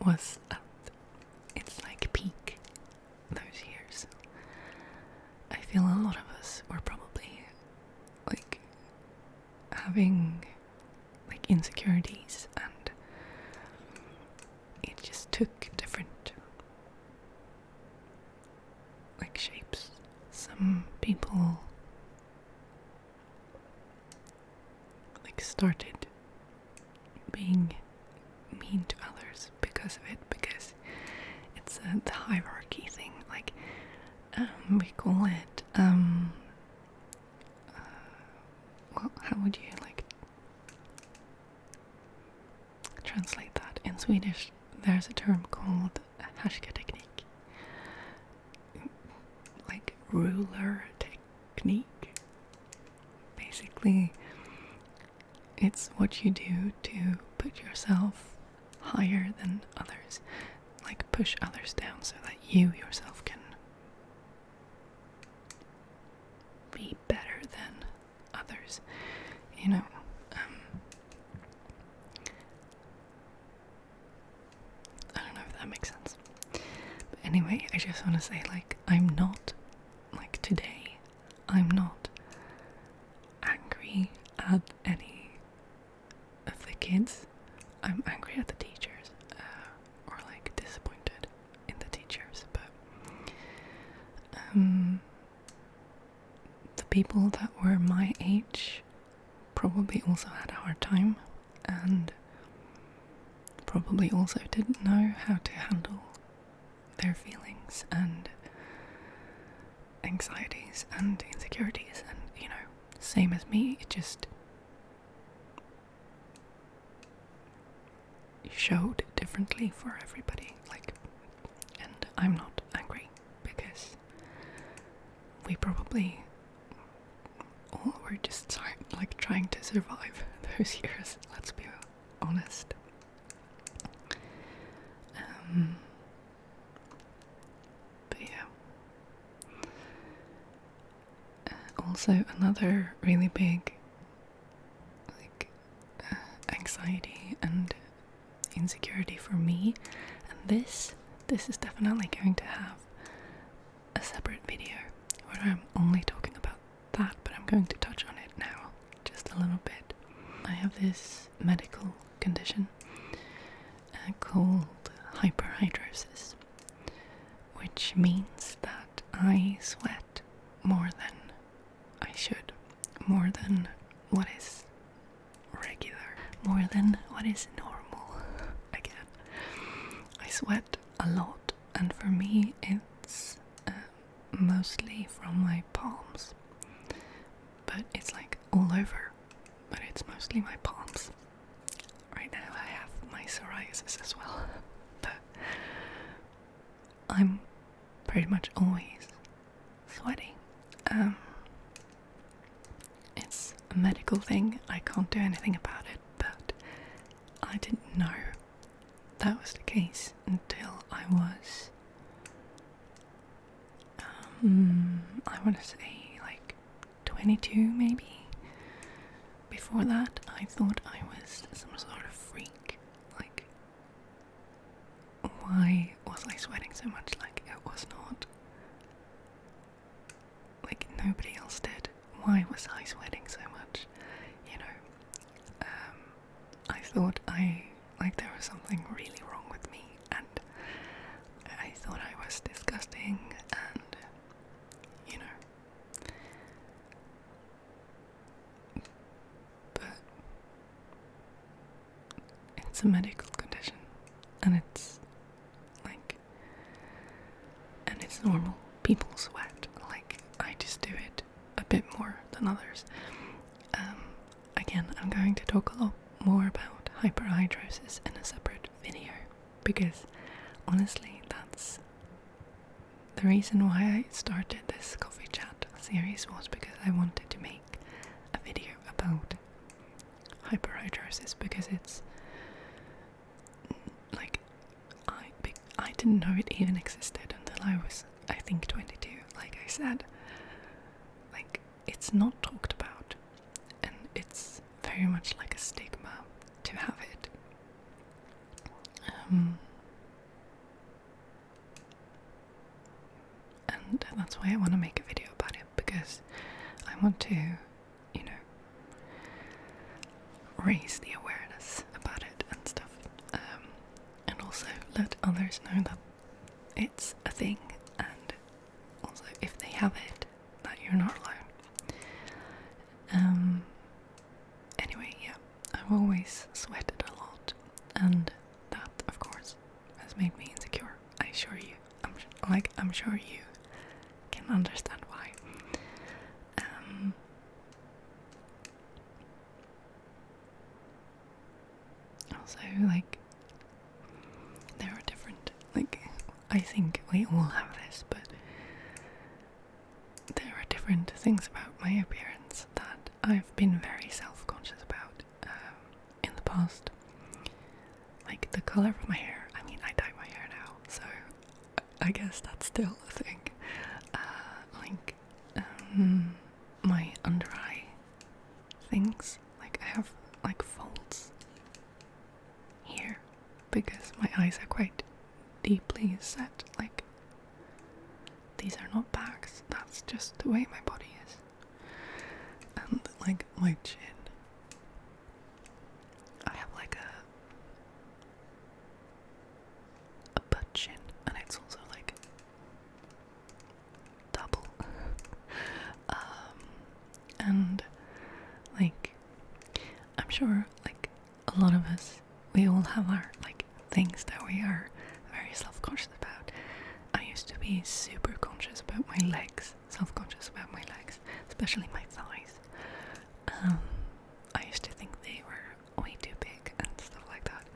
was at its like peak those years. I feel a lot of us were probably like having like insecurities, and it just took different like shapes. Some people like started being mean to others because of it, because it's the hierarchy thing. Like, we call it well, how would you like translate that in Swedish? There's a term called härskarteknik, like ruler technique. Basically, it's what you do to put yourself higher than others, like push others down so that you yourself can be better than others, you know. I don't know if that makes sense. But anyway, I just want to say, like, I'm not, like, today, I'm not angry at any of the kids. I'm angry at the teachers, or like disappointed in the teachers, but the people that were my age probably also had a hard time, and probably also didn't know how to handle their feelings and anxieties and insecurities, and same as me, it just showed differently for everybody. Like, and I'm not angry, because we probably all were just like trying to survive those years, let's be honest. But yeah. Also, another really big anxiety and insecurity for me, and this is definitely going to have a separate video where I'm only talking about that, but I'm going to touch on it now just a little bit. I have this medical condition called hyperhidrosis, which means that I sweat more than I should, more than what is regular, more than what is normal. Again, I sweat a lot, and for me it's mostly from my palms, but it's like all over, but it's mostly my palms. Right now I have my psoriasis as well, but I'm pretty much always sweaty. It's a medical thing, I can't do anything about it, but I didn't know that was the case until I was, I want to say like 22 maybe. Before that, I thought I was some sort of freak. Like, why was I sweating so much? Like, it was not. Like, nobody else did. Why was I sweating so much? You know, I thought there was something really wrong with me, and I thought I was disgusting, and, you know. But it's a medical condition, and it's like, and it's normal. People sweat. Like, I just do it a bit more than others. Again, I'm going to talk a lot more about hyperhidrosis in a separate video, because honestly that's the reason why I started this coffee chat series, was because I wanted to make a video about hyperhidrosis, because it's like, I didn't know it even existed until I was, I think, 22. Like I said, like, it's not talked about, and it's very much like a stigma to have it. And that's why I want to make a video about it, because I want to, you know, raise the awareness about it and stuff, and also let others know that it's a thing, and also if they have it, that you're not alone. Anyway, yeah, I've always sweated a lot, and that, of course, has made me insecure. I assure you. I'm sure you can understand why. Also, like, there are different, like, I think we all have this, but there are different things about my appearance that I've been very self-conscious about in the past. Like, the color of my hair. I mean, I dye my hair now, so I guess that's still a thing. Like, my under eye things. Like, I have, like, folds here, because my eyes are quite deeply set. Like, these are not bags, that's just the way my body is. And, like, my chin, I have like a butt chin, and it's also like double. And like, I'm sure like a lot of us, we all have our like things that we are very self-conscious about. I used to be super conscious about my legs, self-conscious about my legs, especially my thighs. I used to think they were way too big and stuff like that.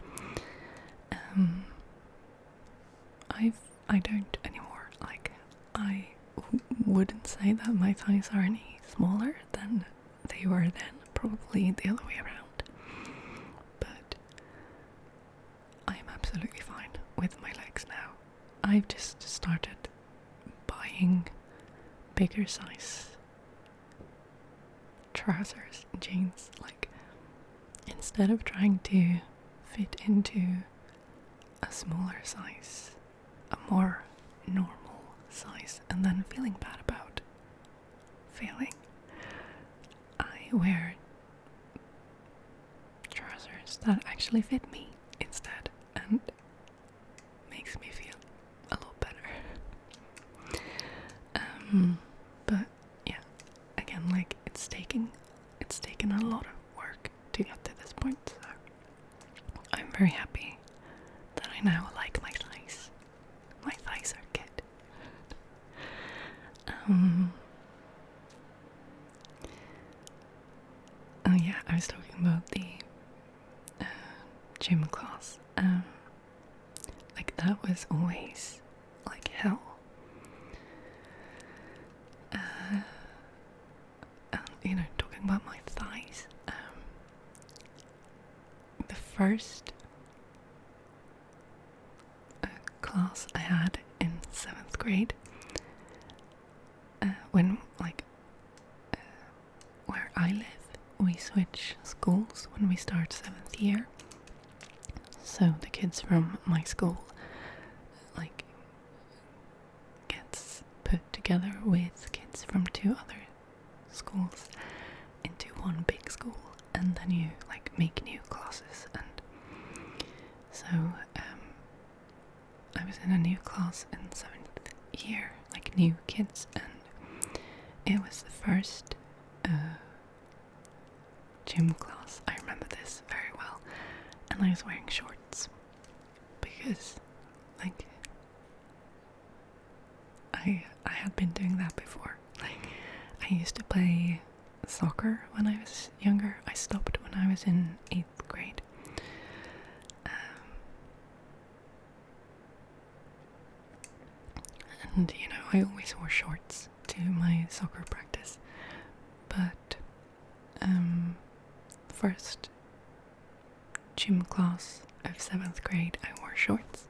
I don't anymore. Like, I wouldn't say that my thighs are any smaller than they were then. Probably the other way around. But I am absolutely fine with my legs now. I've just started buying bigger size trousers, jeans, like, instead of trying to fit into a smaller size, a more normal size, and then feeling bad about failing, I wear trousers that actually fit me instead, and makes me feel a little better. But yeah, again, like, it's taken a lot of work to get to this point, so I'm very happy that I now like my thighs. My thighs are good. Oh yeah, I was talking about the gym class. Like that was always like hell. And, talking about my thighs. The first class I had in 7th grade, when where I live, we switch schools when we start 7th year. So the kids from my school gets put together with kids from 2 other schools into one big school, and then you make new classes. And so I was in a new class in 7th year, new kids, and it was the first gym class. I remember this very well, and I was wearing shorts because I had been doing that before. I used to play soccer when I was younger. I stopped when I was in 8th grade. And I always wore shorts to my soccer practice. But first gym class of 7th grade I wore shorts,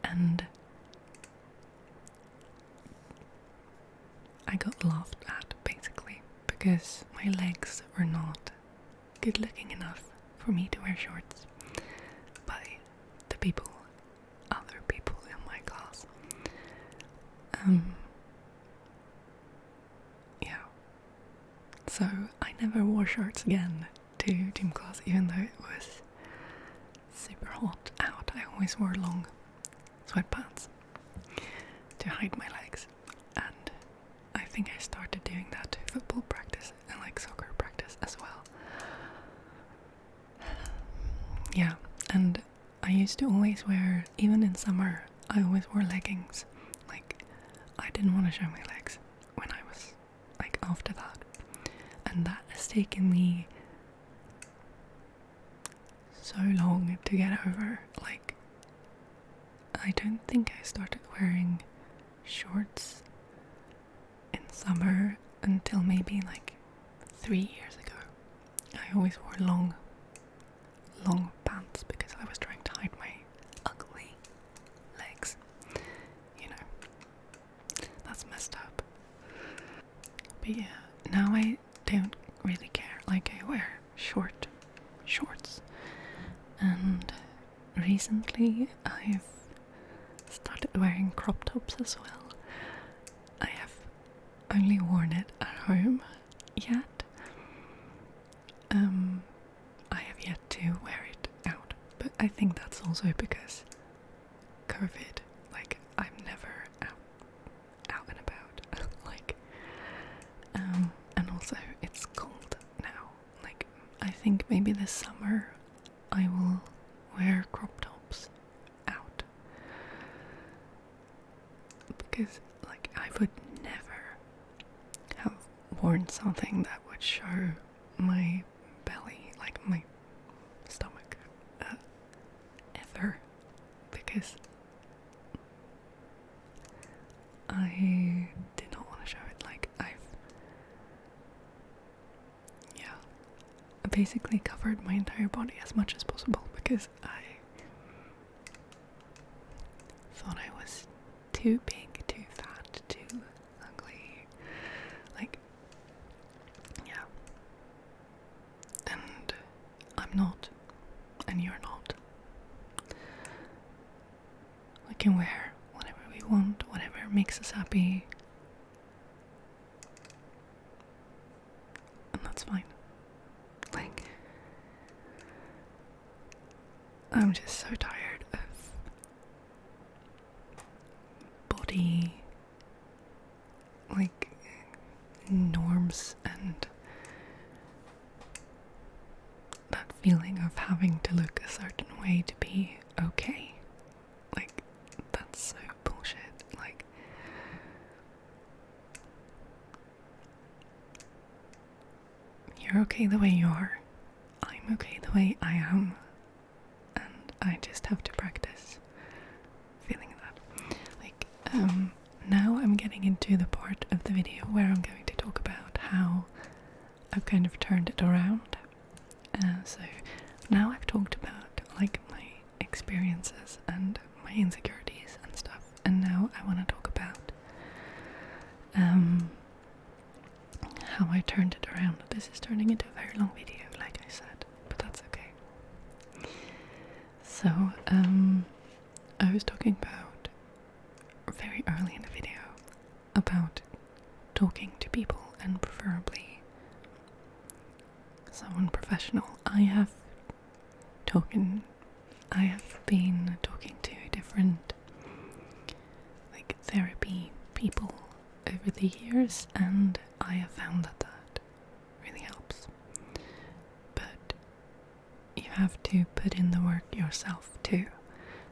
and I got laughed at basically because my legs were not good looking enough for me to wear shorts by the other people in my class. Yeah. So I never wore shorts again to gym class, even though it was super hot out. I always wore long sweatpants to hide my legs, and I think I started doing that to football practice and soccer practice as well. Yeah, and I used to always wear, even in summer, I always wore leggings. I didn't want to show my legs when I was after that, and that has taken me so long to get over. I don't think I started wearing shorts in summer until maybe 3 years ago. I always wore long pants because I was trying to hide my ugly legs. That's messed up. But yeah, now I don't really care. I wear shorts. And recently I've started wearing crop tops as well. I have only worn it at home yet. I have yet to wear it out, but I think that's also because COVID, I'm never out and about, and also it's cold now. I think maybe this summer I will wear crop tops out, because I would never have worn something that would show my belly, my stomach, ever, because I did not want to show it. I basically covered my entire body as much as possible because I thought I was too big, too fat, too ugly. Yeah. And I'm not, and you're not. We can wear whatever we want, whatever makes us happy. And that's fine. I'm just so tired of body norms and that feeling of having to look a certain way to be okay. That's so bullshit. you're okay the way you are. I'm okay the way I am. And I just have to practice feeling that. Like, now I'm getting into the part of the video where I'm going to talk about how I've kind of turned it around. So now I've talked about like my experiences and my insecurities and stuff, and now I want to talk about how I turned it around. This is turning into a very long video, like I said, but that's okay. So I was talking about very early in the video about talking to people, and preferably someone professional. I have been talking to different like therapy people over the years, and I have found that really helps. But you have to put in the work yourself too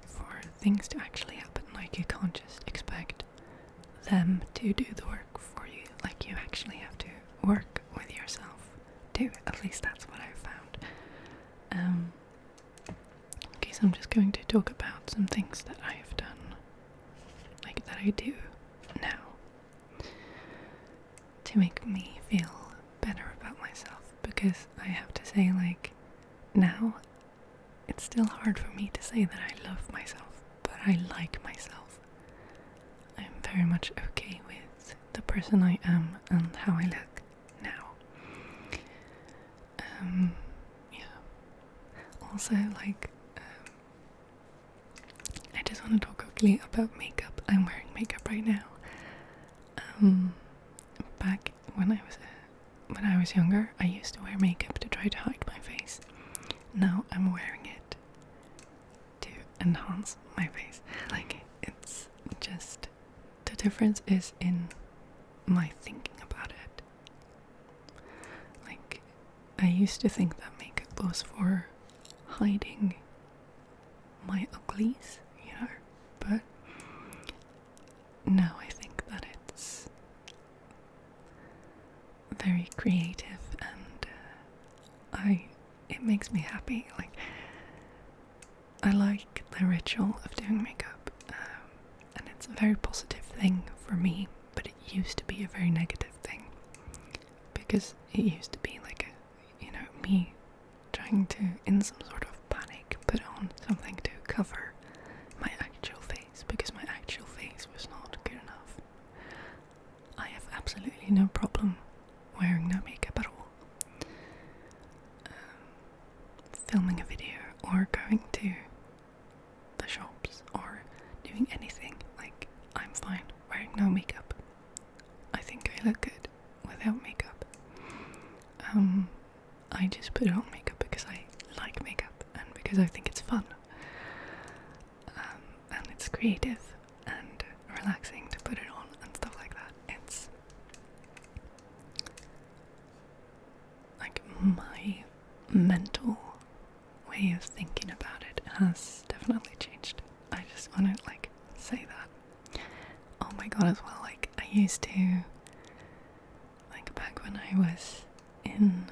for things to actually happen. Like, you can't just expect them to do the work for you. Like, you actually have to work with yourself too. At least that's what I've found. Okay, so I'm just going to talk about some things that I have done, like that I do now, to make me feel better about myself. Because I have to say, like, now it's still hard for me to say that I love myself, but I like myself. I'm very much okay with the person I am and how I look now. Yeah. Also, like, I just want to talk quickly about makeup. I'm wearing makeup right now. Back when I was younger, I used to wear makeup to try to hide my face. Now I'm wearing it to enhance my face. Like, it's just, the difference is in my thinking about it. Like, I used to think that makeup was for hiding my uglies, you know, but now I think that it's very creative, and it makes me happy. Like, I like the ritual of doing makeup, and it's a very positive thing for me, but it used to be a very negative thing, because it used to be like me trying to, in some sort of panic, put on something to cover my actual face, because my actual face was not good enough. I have absolutely no problem wearing no makeup at all. Filming a video or going to the shops or doing anything, like, I'm fine wearing no makeup. I think I look good without makeup. I just put on makeup because I like makeup and because I think it's fun. And it's creative and relaxing to put it on and stuff like that. It's like, my mental way of thinking about it has definitely changed. I just want to, like, say that. Oh my god, as well, like, I used to, like, back when I was in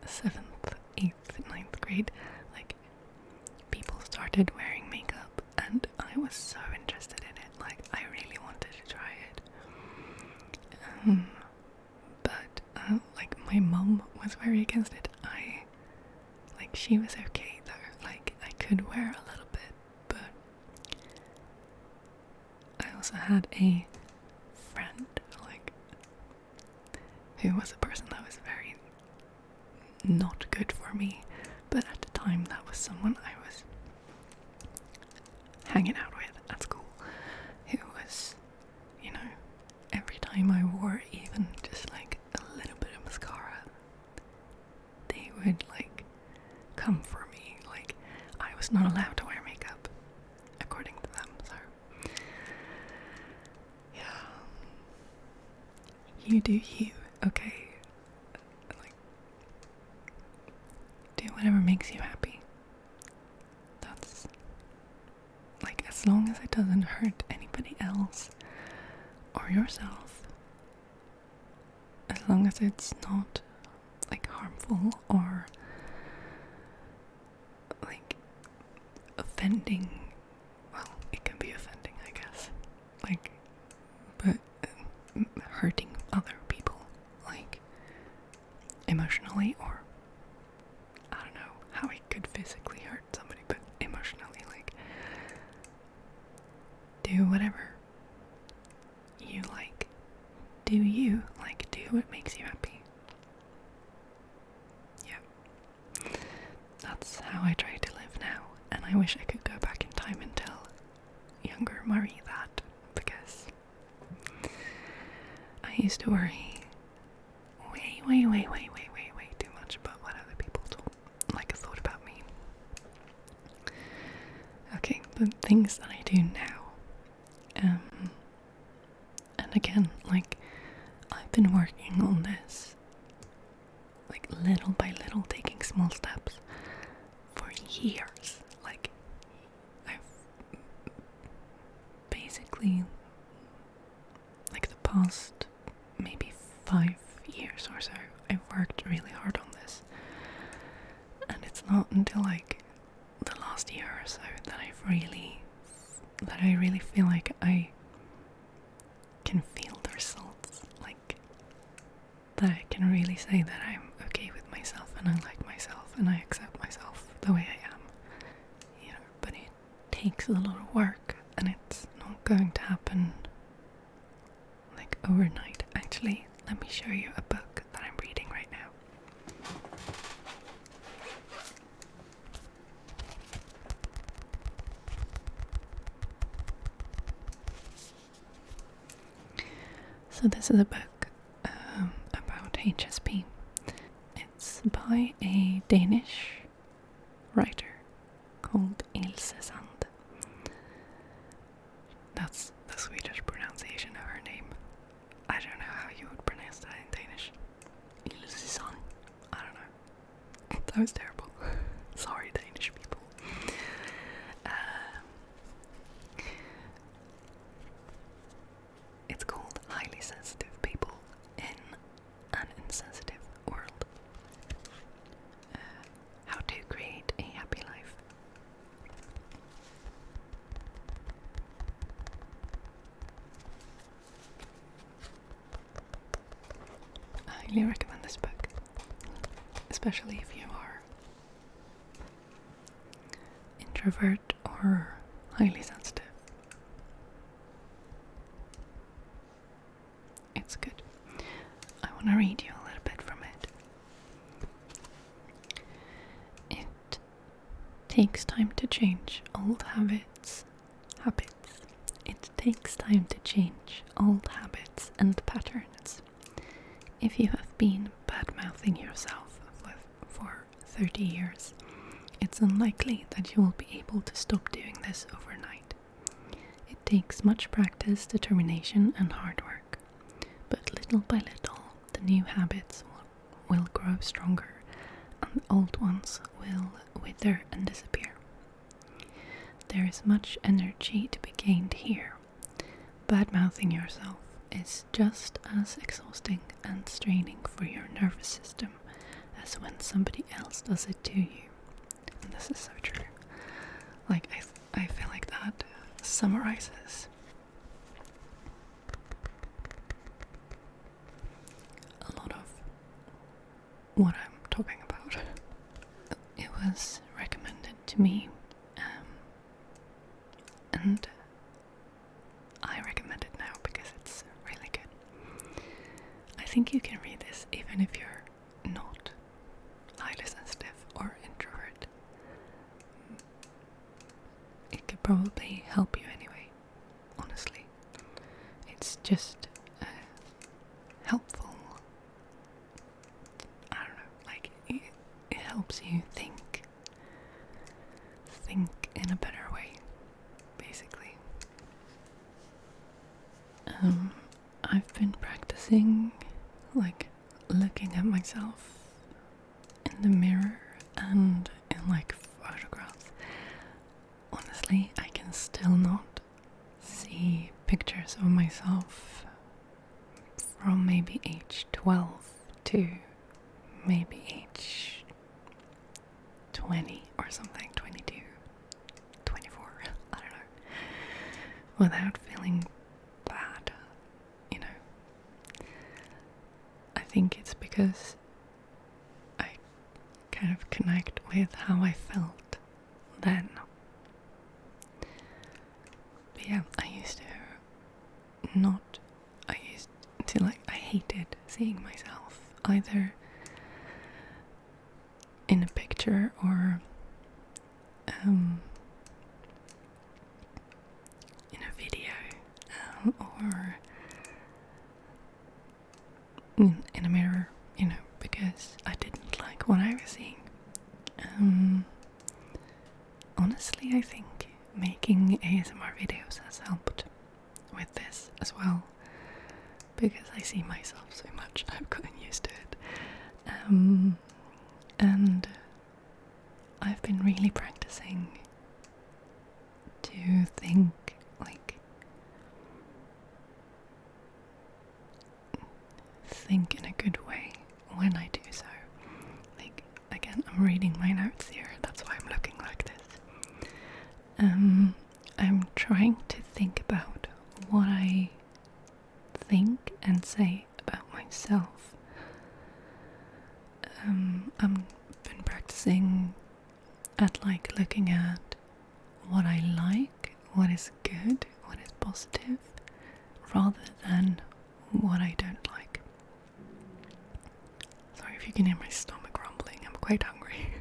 7th, 8th, 9th grade, like, people started wearing makeup and I was so interested in it. Like, I really wanted to try it. But like, my mum was very against it. She was okay though. Like, I could wear a little bit, but I also had a friend, like, who was a person that was very not good for me, but at the time that was someone I was hanging out with at school, who was, you know, every time I wore even just like a little bit of mascara, they would like come for me. Like, I was not allowed to wear makeup according to them. So yeah, you do you, okay? Like, do whatever makes you happy. That's, like, as long as it doesn't hurt anybody else or yourself, as long as it's not harmful or like offending. Well, it can be offending, I guess. Like, but hurting other people, like emotionally, or I don't know how it could physically hurt somebody, but emotionally, like, do whatever you like. Do you, like, do what makes you happy. Yeah. That's how I try to live now, and I wish I could go back in time and tell younger Marie that, because I used to worry way too much about what other people thought about me. Okay, the things that I do now. And again, like, I've been working on this, like, little by little, taking small steps for years. Like, I've basically, like, the past maybe 5 years or so, I've worked really hard on this. And it's not until, like, the last year or so that I really feel like I can feel the results, like, that I can really say that I'm okay with myself and I like myself and I accept myself the way I am, you know. But it takes a lot of work, and it's not going to happen like overnight. Actually, let me show you a book that I'm reading right now. So this is a book about HSP. It's by a Danish writer called Ilse Sand. That's the Swedish pronunciation of her name. I don't know how you would pronounce that in Danish. Ilse Sand. I don't know. That was terrible. Sorry, Danish people. It's called Highly Sensitive People in an Insensitive World. How to Create a Happy Life. I highly recommend this book, especially if you are introvert or highly sensitive. It's good. I want to read you a little bit from it. It takes time to change old habits. It takes time to change old habits and patterns. If you have been badmouthing yourself for 30 years, it's unlikely that you will be able to stop doing this overnight. It takes much practice, determination, and hard work. But little by little, the new habits will grow stronger, and the old ones will wither and disappear. There is much energy to be gained here. Badmouthing yourself is just as exhausting and straining for your nervous system as when somebody else does it to you. And this is so true. Like, I feel like that summarizes a lot of what I'm talking about. It was recommended to me, and I recommend it now because it's really good. I think you can read this even if you're not highly sensitive or introvert. It could probably help you anyway, honestly. It's just helpful. I don't know, like, it helps you think in a better way, basically. I've been practicing, like, looking at myself in the mirror and in, like, photographs. Honestly, I can still not see pictures of myself from maybe age 12 to maybe age 20 or something, 22, 24, I don't know, without feeling bad, you know. I think it's because I kind of connect with how I felt then. But yeah, I used to like, I hated seeing myself either in a picture or in a video, or in a mirror, you know, because I didn't like what I was seeing. Honestly, I think making ASMR videos has helped with this as well, because I see myself so much. I've gotten used to it. And I've been really practicing to think in a good way when I do so. Like, again, I'm reading my notes here, that's why I'm looking like this. I'm trying to think about what I think and say about myself. I've been practicing at like looking at what I like, what is good, what is positive, rather than what I don't like. Sorry if you can hear my stomach rumbling, I'm quite hungry.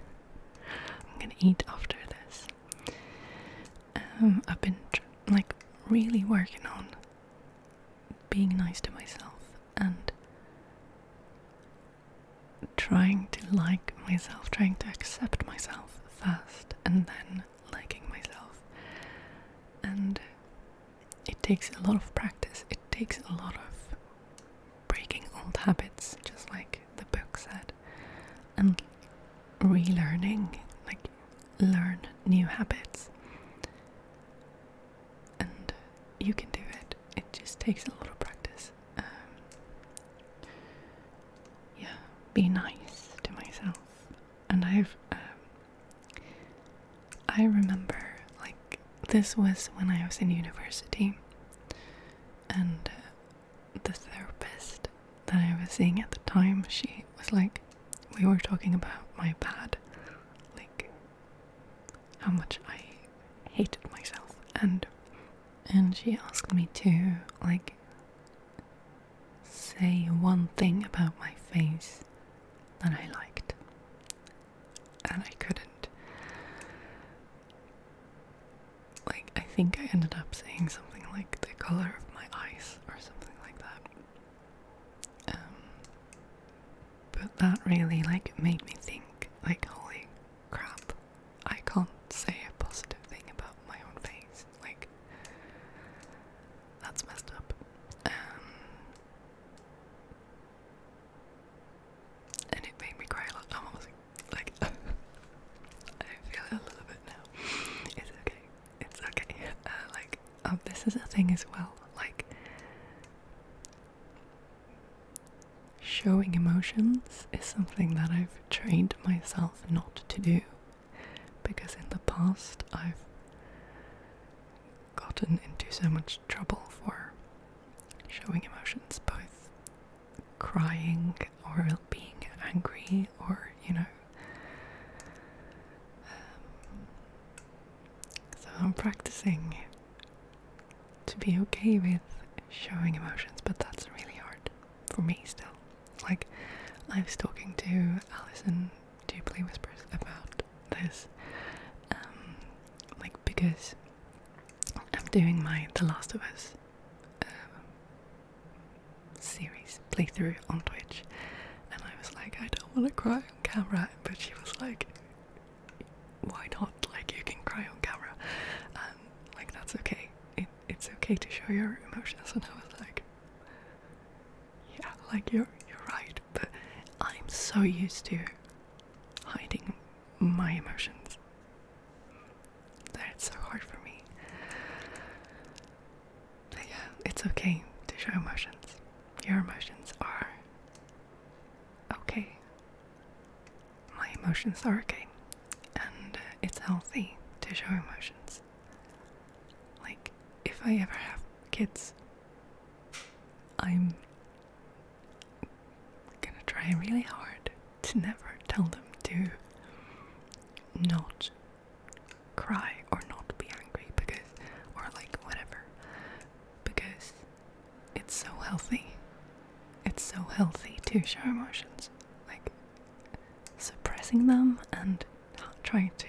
I'm gonna eat after this. I've been like really working on being nice to myself and trying to like myself, trying to accept myself first and then liking myself. And it takes a lot of practice, it takes a lot of breaking old habits, just like the book said, and relearning, like learn new habits. And you can do it, it just takes a lot of practice. Yeah, be nice to myself. And I remember, like, this was when I was in university, and the therapist that I was seeing at the time, she was like, we were talking about my bad, like how much I hated myself, and she asked me to like say one thing about my face that I liked, and I couldn't. Like, I think I ended up saying something like the color of my eyes or something like that. But that really like made me think, like, holy crap, I can't say a positive thing about my own face. Like, that's messed up. And it made me cry a lot. I'm almost like I feel it a little bit now. It's okay. It's okay. This is a thing as well. Like, showing emotions is something that I've trained myself not to do, because in the past I've gotten into so much trouble for showing emotions, both crying or being angry, or, you know. So I'm practicing to be okay with showing emotions, but that's really hard for me still. Like, I was talking to Alison Deeply Whispers about this, like, because I'm doing my The Last of Us series playthrough on Twitch, and I was like, I don't want to cry on camera, but she was like, why not? Like, you can cry on camera, and like, that's okay. It's okay to show your emotions. And I was like, yeah, like, you're right, but I'm so used to hiding my emotions that it's so hard for me. But yeah, it's okay to show emotions. Your emotions are okay. emotions are okay, and it's healthy to show emotions. Like, if I ever have kids, I'm gonna try really hard to never tell them to not cry or not be angry, because, or like whatever, because it's so healthy. It's so healthy to show emotions. Like, suppressing them and trying to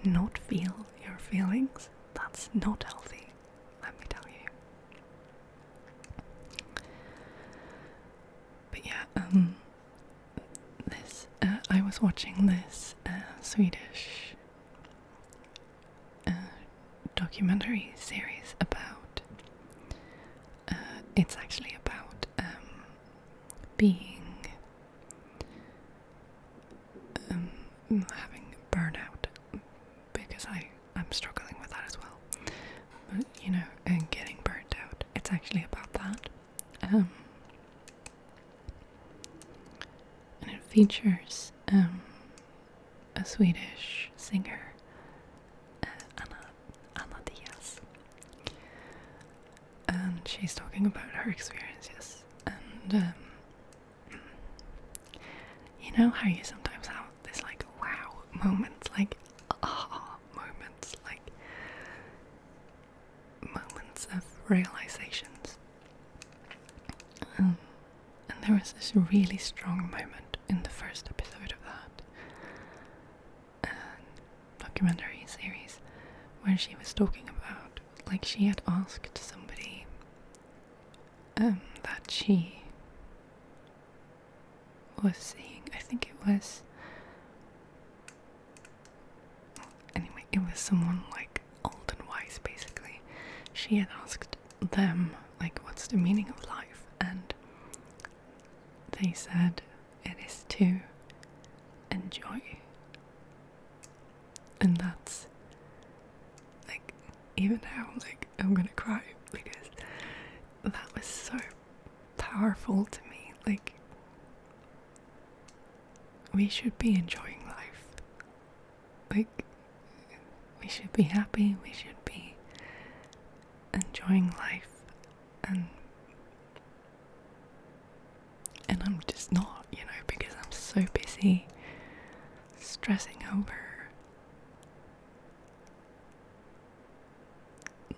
not feel your feelings, that's not healthy, let me tell you. But yeah, I was watching this Swedish documentary series about, it's actually about being, having burnout, because I'm struggling with that as well. But, you know, and getting burnt out, it's actually about that. And it features a Swedish singer, Anna Diaz, and she's talking about her experiences. And you know how you sometimes have this like wow moments, like aha moments, like moments of realizations. And there was this really strong moment in the first episode of that documentary series where she was talking about, like, she had asked somebody that she was seeing, I think it was, anyway, it was someone like old and wise basically. She had asked them, like, what's the meaning of life? And they said it is to enjoy. And that's, like, even now, like, I'm gonna cry because that was so powerful to me. Like, we should be enjoying life. Like, we should be happy, we should be enjoying life, and I'm just not, you know, because I'm so busy stressing over,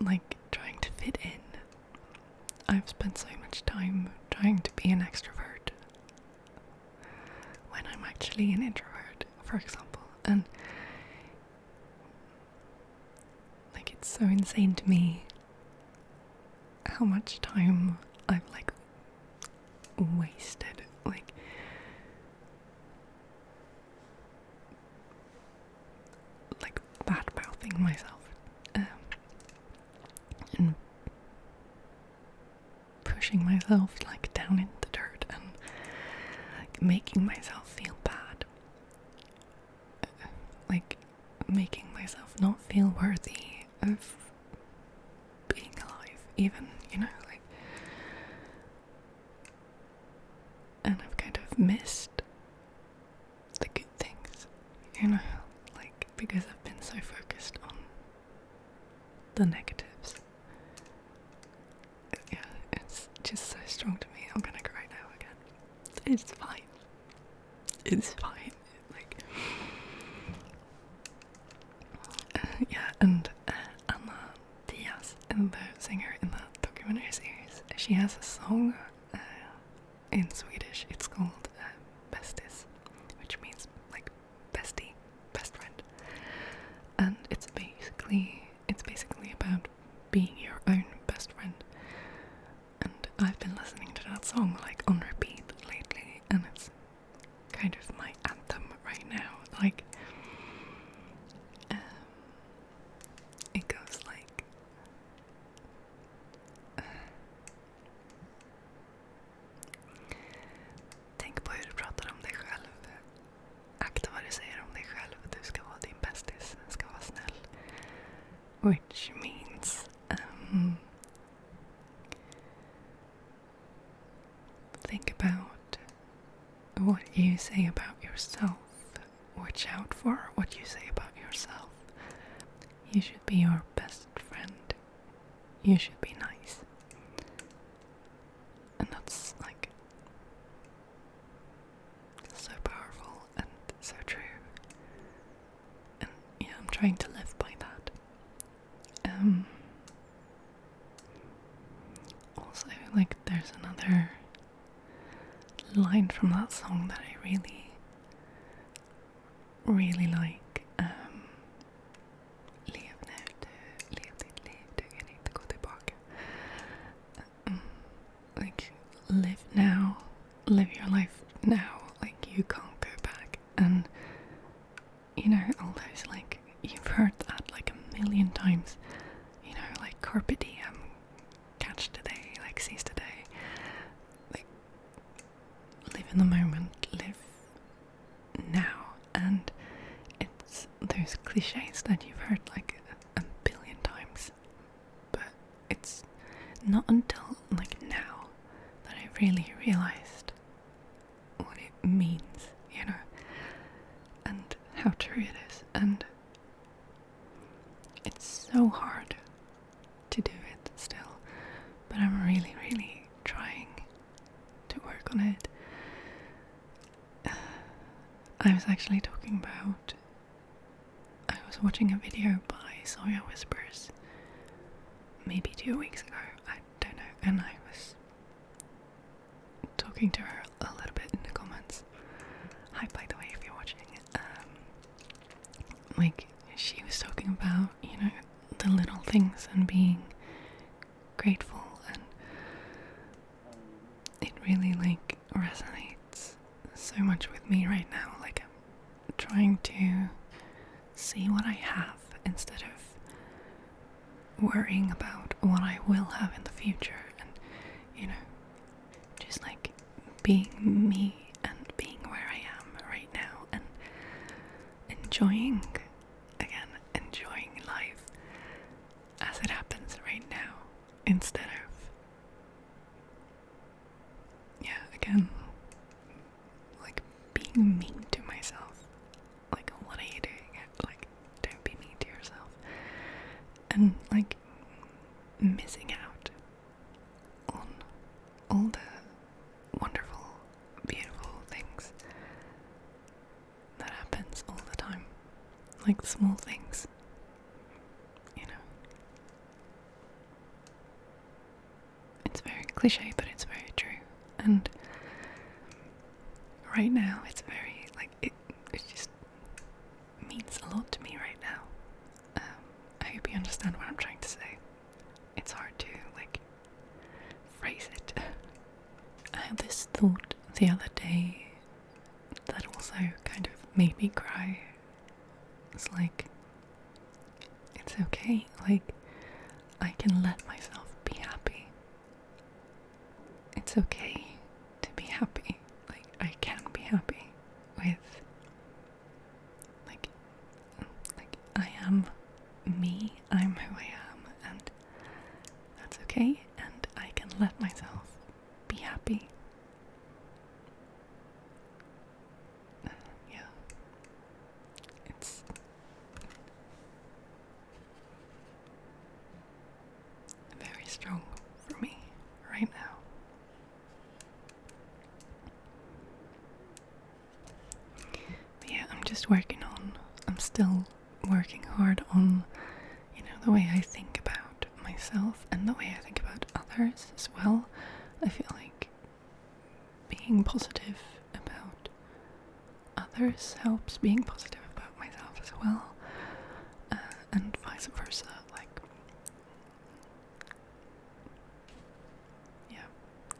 like, trying to fit in. I've spent so much time trying to be an extrovert when I'm actually an introvert, for example. And like, it's so insane to me how much time I've like wasted, like badmouthing myself, and pushing myself like down in the dirt, and like making myself feel bad, like making myself not feel worthy of being alive, even, you know, like. And I've kind of missed the good things, you know, like, because I've been so focused on the negatives. Yeah, it's just so strong to me. I'm gonna cry now again. It's fine. It's fine. Like, yeah, and Anna Diaz, and the singer in the documentary series, she has a song in Swedish. It's called Bestis, which means like bestie, best friend. And it's basically about being your own best friend. And I've been listening to that song like on repeat lately, and it's kind of my anthem right now. Like, it goes like, tänk på hur du pratar om dig själv. Akta vad du säger om dig själv. Du ska vara din bästis, ska vara snäll. Which means think about what you say about yourself watch out for what you say about yourself. You should be your best friend. You should be nice. And that's like so powerful and so true. And yeah, I'm trying to live by that. Also, like, there's another line from that song that I really, really like. Lev nu, lev ditt liv, du kan inte gå tillbaka. Like, live now, live your life now, like you can't go back. And you know, all those, like, you've heard that like a million times, you know, like carpe diem, catch today, like seize today, like live in the moment, live now. And it's those cliches that you've heard like a billion times, but it's not until like now that I really realized what it means, you know, and how true it is. And it's so hard to do it still, but I'm really, really trying to work on it. I was actually talking about, I was watching a video by Soya Whispers maybe 2 weeks ago, I don't know, and I was talking to her a little bit in the comments. Hi, by the way, if you're watching. Like, she was talking about, you know, the little things and being grateful, and it really like resonates so much with me right now. Like, I'm trying to see what I have instead of worrying about what I will have in the future, and you know, just like being me and being where I am right now, and enjoying life as it happens right now, instead of, yeah, again, like being mean to myself. Like, what are you doing? Like, don't be mean to yourself. And like missing out on all the wonderful, beautiful things that happens all the time. Like the small things, you know. It's very cliche, but it's very true. And right now, it's very, like, it just means a lot to me right now. I hope you understand what I'm trying to say. It's hard to, like, phrase it. I had this thought the other day that also kind of made me cry. It's like, it's okay, like, I can let myself be happy. It's okay to be happy. Like, I can be happy with, like I am me, I'm who I am, and that's okay, and I can let myself be happy. Yeah. It's very strong for me right now. But yeah, I'm still working hard on, you know, the way I think about myself and the way I think about others as well. I feel like being positive about others helps being positive about myself as well, and vice versa. Like, yeah,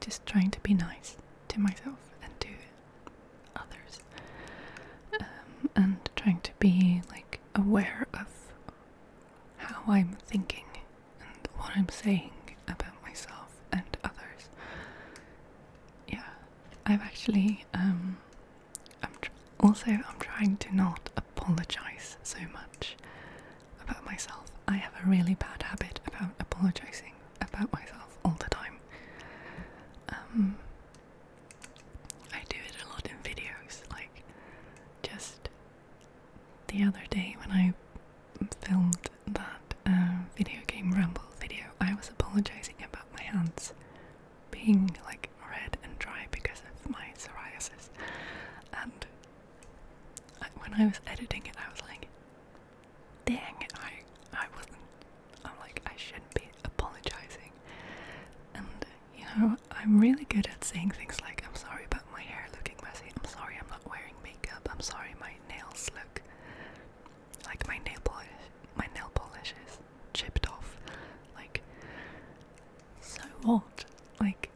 just trying to be nice to myself and to others, and trying to be like aware of how I'm thinking and what I'm saying about myself and others. Yeah, I've actually I'm trying to not apologize so much about myself. I have a really bad habit about apologizing about myself all the time. I do it a lot in videos, like just being like red and dry because of my psoriasis. And when I was editing it, I was like, dang, I wasn't, I'm like, I shouldn't be apologizing. And, you know, I'm really good at saying things like, I'm sorry about my hair looking messy, I'm sorry I'm not wearing makeup, I'm sorry my nails look like my nail polish is chipped off. Like, so what? Like,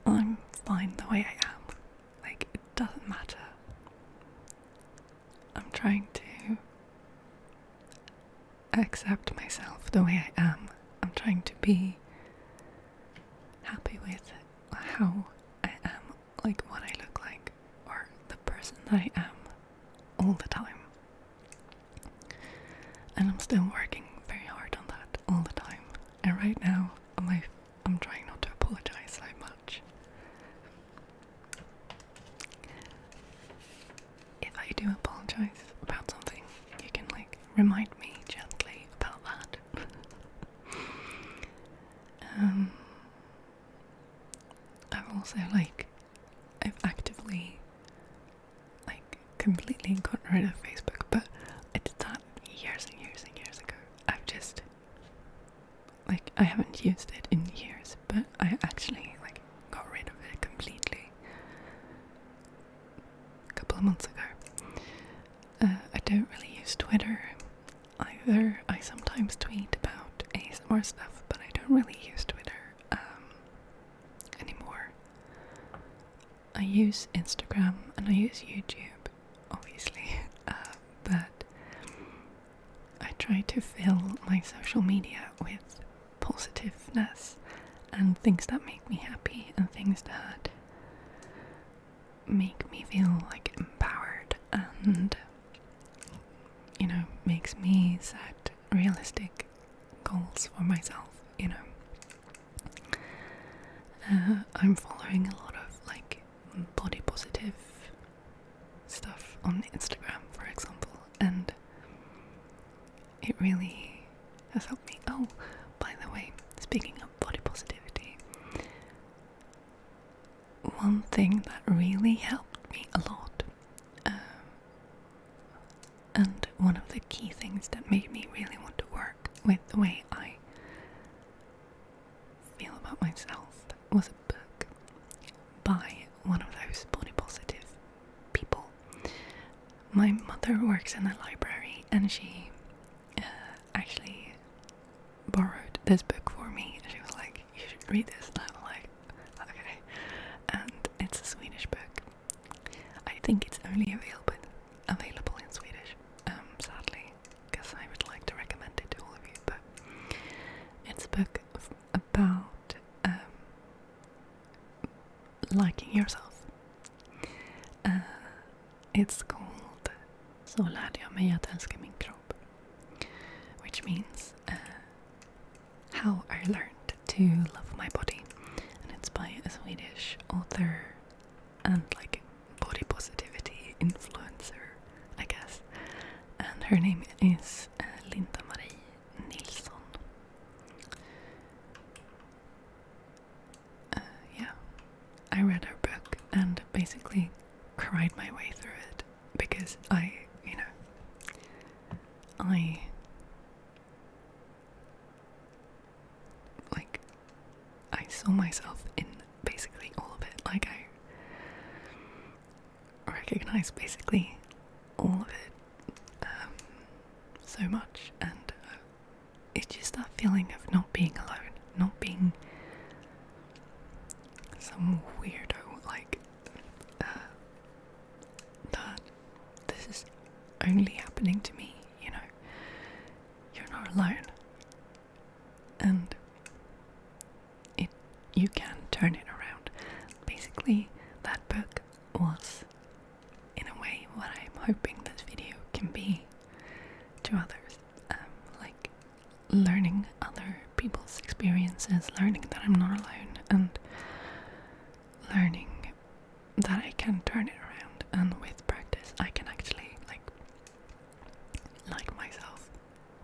I'm fine the way I am. Like, it doesn't matter. I'm trying to accept myself the way I am. I'm trying to be happy with how I am, like what I look like, or the person that I am all the time. And I'm still working very hard on that all the time. And right now, I'm trying not to apologize so much. If I do apologize about something, you can like remind me gently about that. I've actively completely got rid of Facebook, but I did that years and years and years ago. I haven't used it in years, but I actually got rid of it completely a couple of months ago. I don't really use Twitter either. I sometimes tweet about ASMR stuff, but I don't really use Twitter anymore. I use Instagram and I use YouTube, obviously, but I try to fill my social media with positiveness and things that make me happy and things that make me feel empowered and, you know, makes me set realistic goals for myself, you know. I'm following a lot of body positive stuff on Instagram, for example, and it really has helped me. Oh, by the way, speaking of body positivity, one thing that really helped me a lot, and one of the key things that made me really want to work with the way I feel about myself, was a book by one of those body positive people. My mother works in a library and she actually borrowed this book for me. She was like, you should read this, and I'm like, okay. And it's a Swedish book. I think it's only available in Swedish, sadly, because I would like to recommend it to all of you, but it's a book about liking yourself. It's called Så lärde jag mig att älska min kropp, which means how I learned to love my body, and it's by a Swedish author and body positivity influencer, I guess, and her name is Linda Marie Nilsson. Yeah, I read her book and basically cried my way through it because I saw myself in basically all of it. I recognize basically all of it so much, and it's just that feeling of not being alone, not being some weirdo that this is only happening to me, you know. You're not alone, and you can turn it around. Basically, that book was, in a way, what I'm hoping this video can be to others. Learning other people's experiences, learning that I'm not alone, and learning that I can turn it around, and with practice I can actually like myself,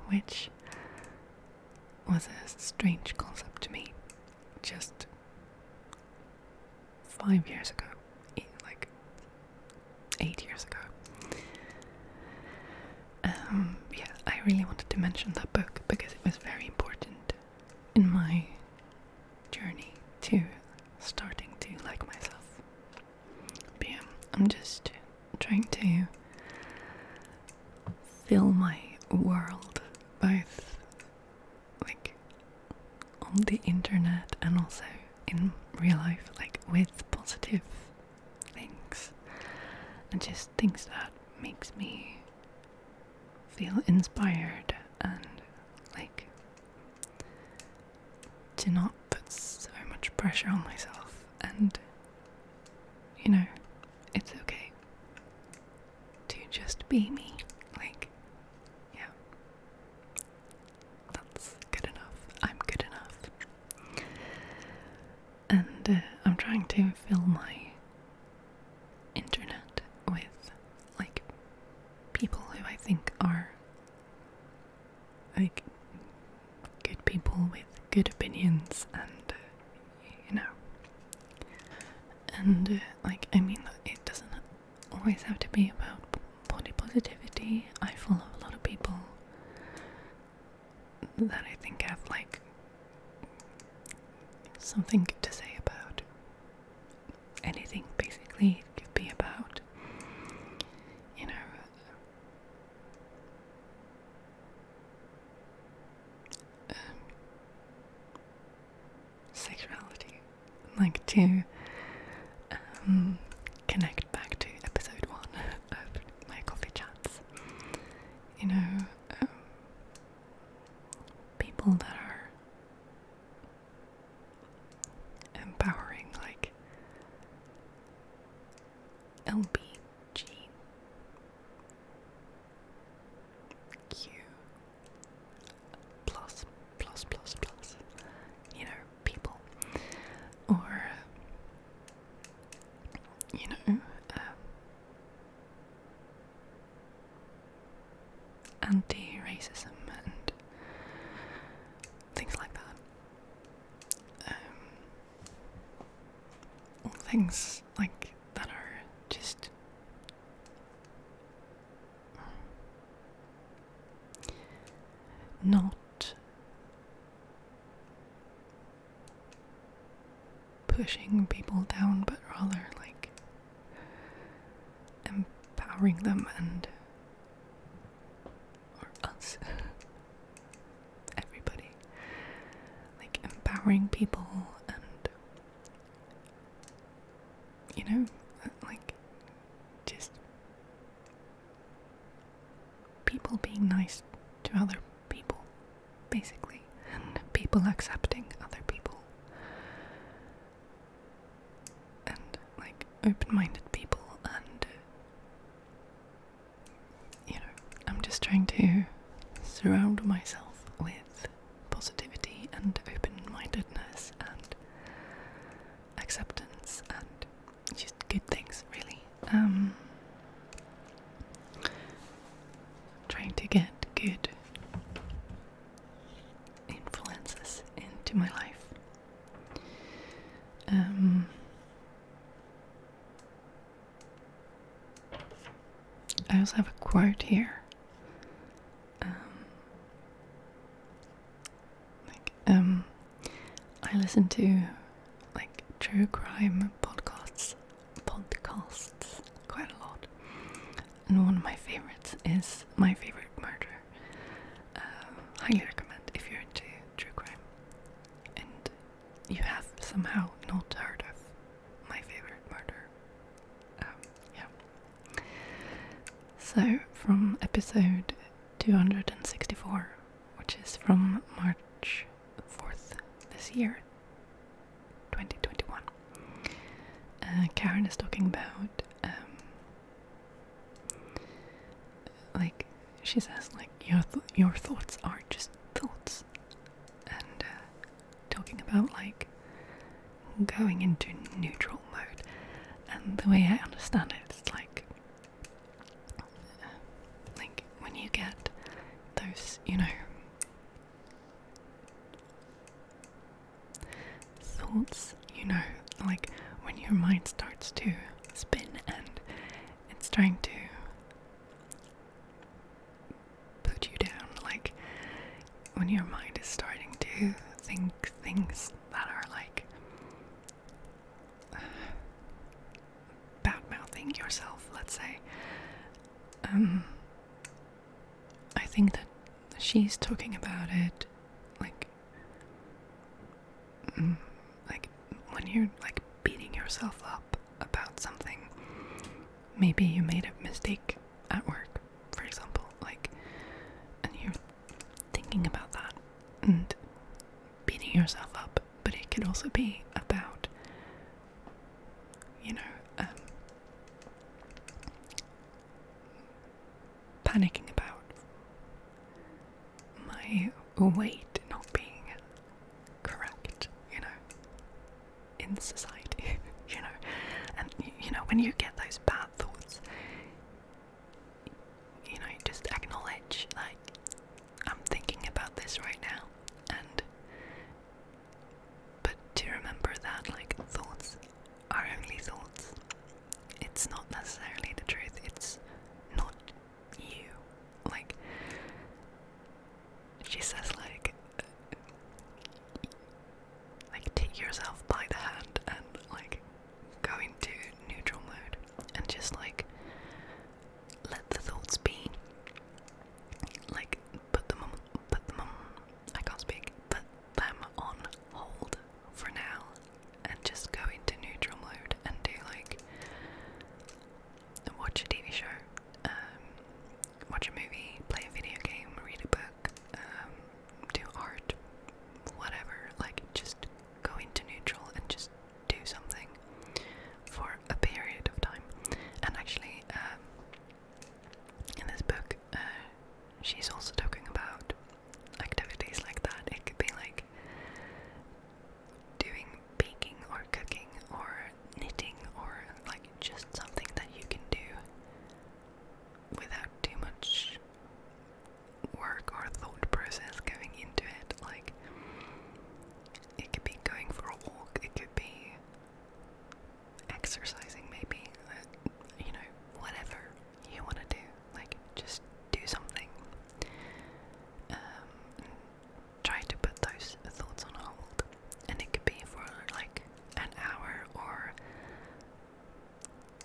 which was a strange concept to me just 5 years ago, like 8 years ago. Yeah, I really wanted to mention that book because it was very important in my journey to starting to like myself. But yeah, I'm just trying to fill my world, both like on the internet and also in real life, like with positive things and just things that makes me feel inspired and like to not put so much pressure on myself, and you know, it's okay to just be me. Like, yeah, that's good enough. I'm good enough. And I'm trying to fill my internet with like people who I think are like good people with good opinions, and you know, and like, I mean, it doesn't always have to be about body positivity. I follow a lot of people that I think have like something to say about anything. Basically, it could be about, you know, sexuality, like to connect back to episode 1 of my coffee chats, you know, people that are empowering, like LBGQ plus, you know, people, or you know, anti-racism and things like that. All things like that are just not pushing people down, but rather like empowering them, and or us, everybody, like empowering people, and you know, like just people being nice to other people, basically, and people accepting other people, and like open-minded people, and you know, I'm just trying to surround myself with positivity and open-mindedness and acceptance and just good things, really. Trying to get good influences into my life. I also have a quote here. I listen to like true crime podcasts quite a lot, and one of my favorites is My Favorite Murder. Highly recommend if you're into true crime and you have somehow not heard of My Favorite Murder. Yeah. So from episode 264, which is from March 4th this year, 2021, Karen is talking about like, she says like your thoughts are just thoughts, and talking about like going into neutral mode, and the way I understand it, it's like when you get those, you know, thoughts, you know, like when when your mind starts to spin and it's trying to put you down, like when your mind is starting to think things that are like bad-mouthing yourself, let's say. I think that she's talking about it like like when you're like beating yourself up about something. Maybe you made a mistake at work, for example, like, and you're thinking about that and beating yourself up, but it could also be about, you know, panicking about my weight not being correct, you know, in society, you know. And, you know, when you get those bad thoughts, you know, you just acknowledge, like, I'm thinking about this right now, but to remember that, like, thoughts are only thoughts. It's not necessarily the truth. It's not you. Like, she says, like take yourself by the hand and like go into neutral mode and just like let the thoughts be. Like put them on I can't speak. Put them on hold for now and just go into neutral mode and do like watch a TV show, watch a movie, play a video game, read a book, do art, whatever. Like just go into neutral and just do something for a period of time. And actually, in this book, she's also talking about activities like that. It could be like doing baking or cooking or knitting or like just something that you can do without too much work or thought process going into it. Like it could be going for a walk, it could be exercising maybe, you know, whatever you want to do. Like just do something. Try to put those thoughts on hold, and it could be for like an hour or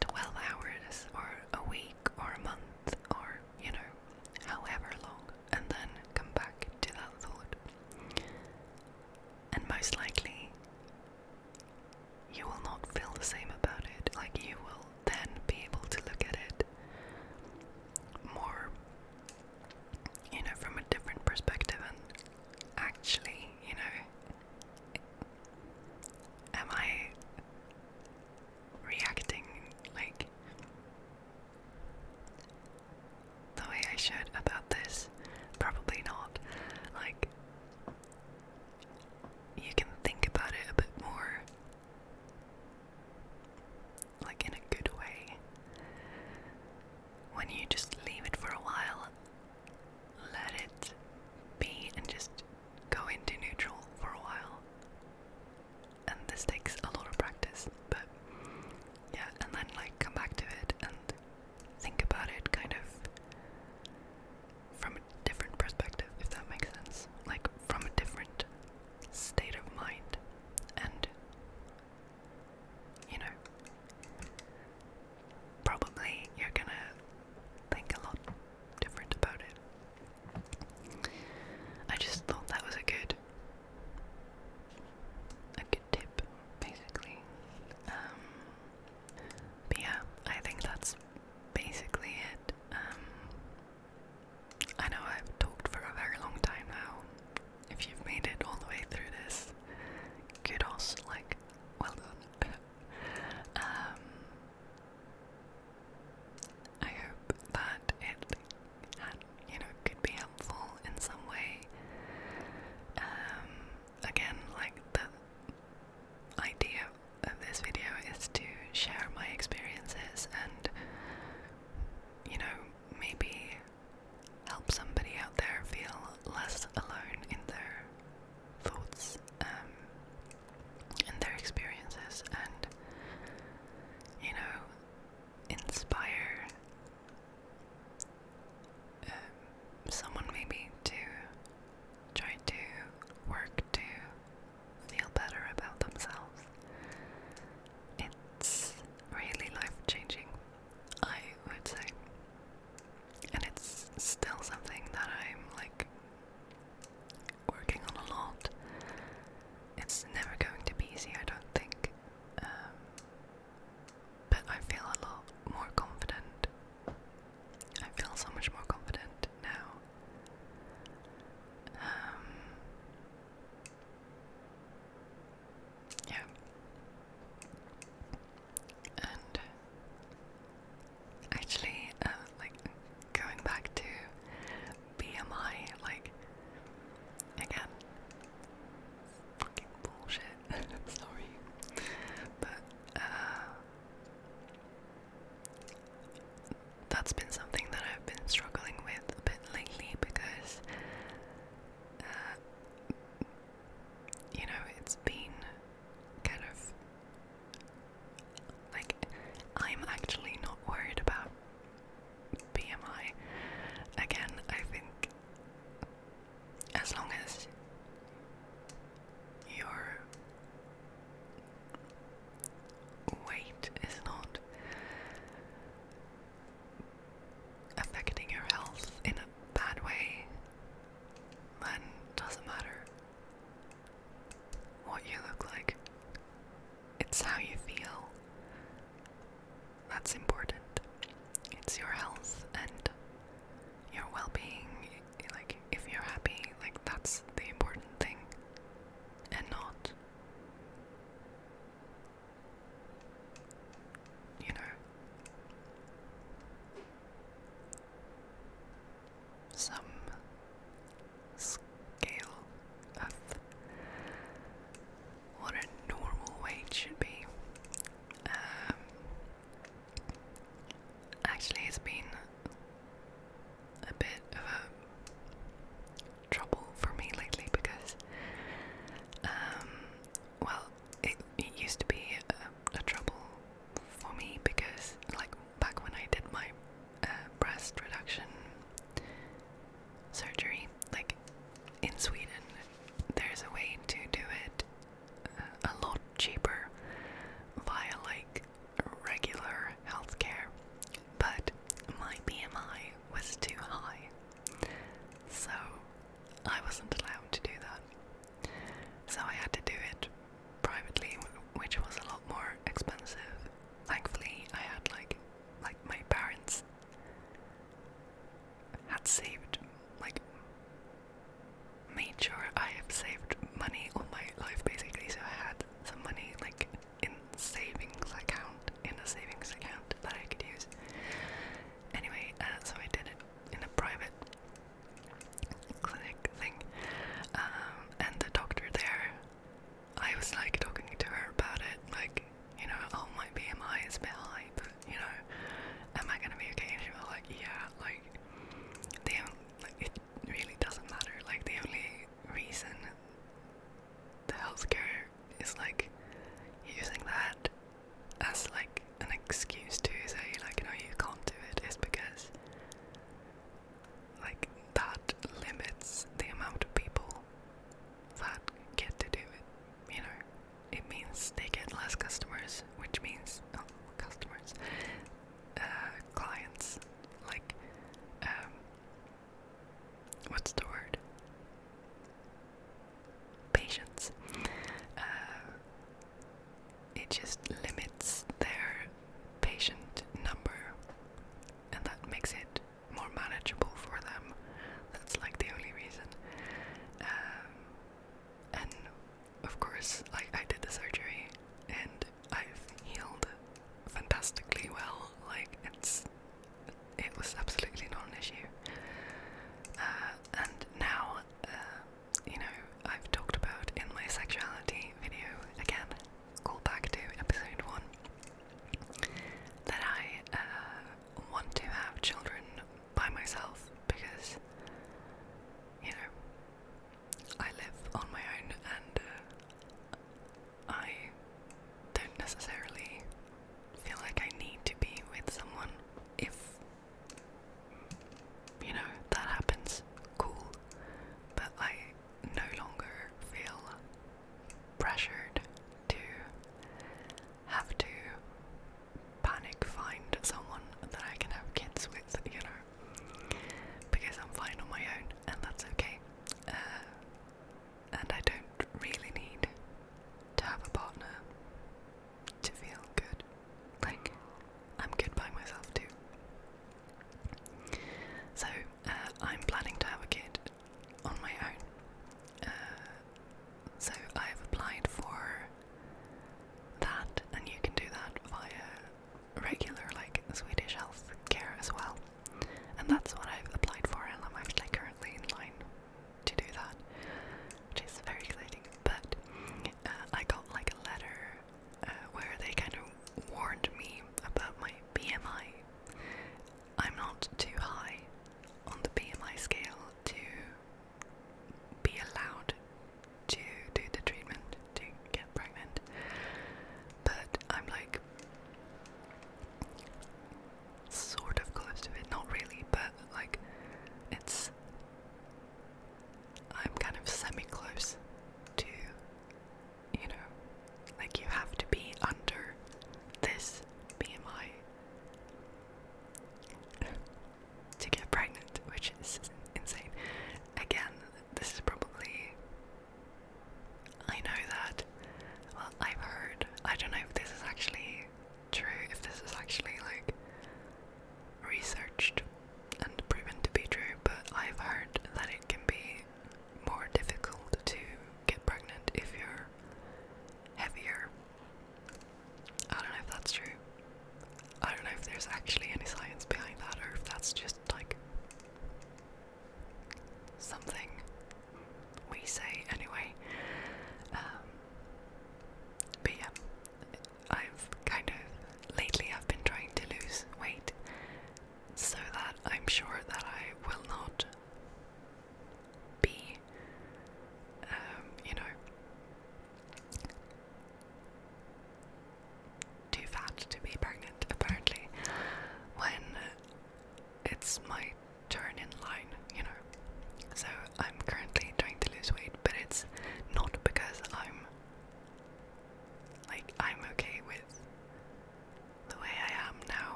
12 hours or a week or a month or, you know, however long, and then come back to that thought. And most likely you will not feel the same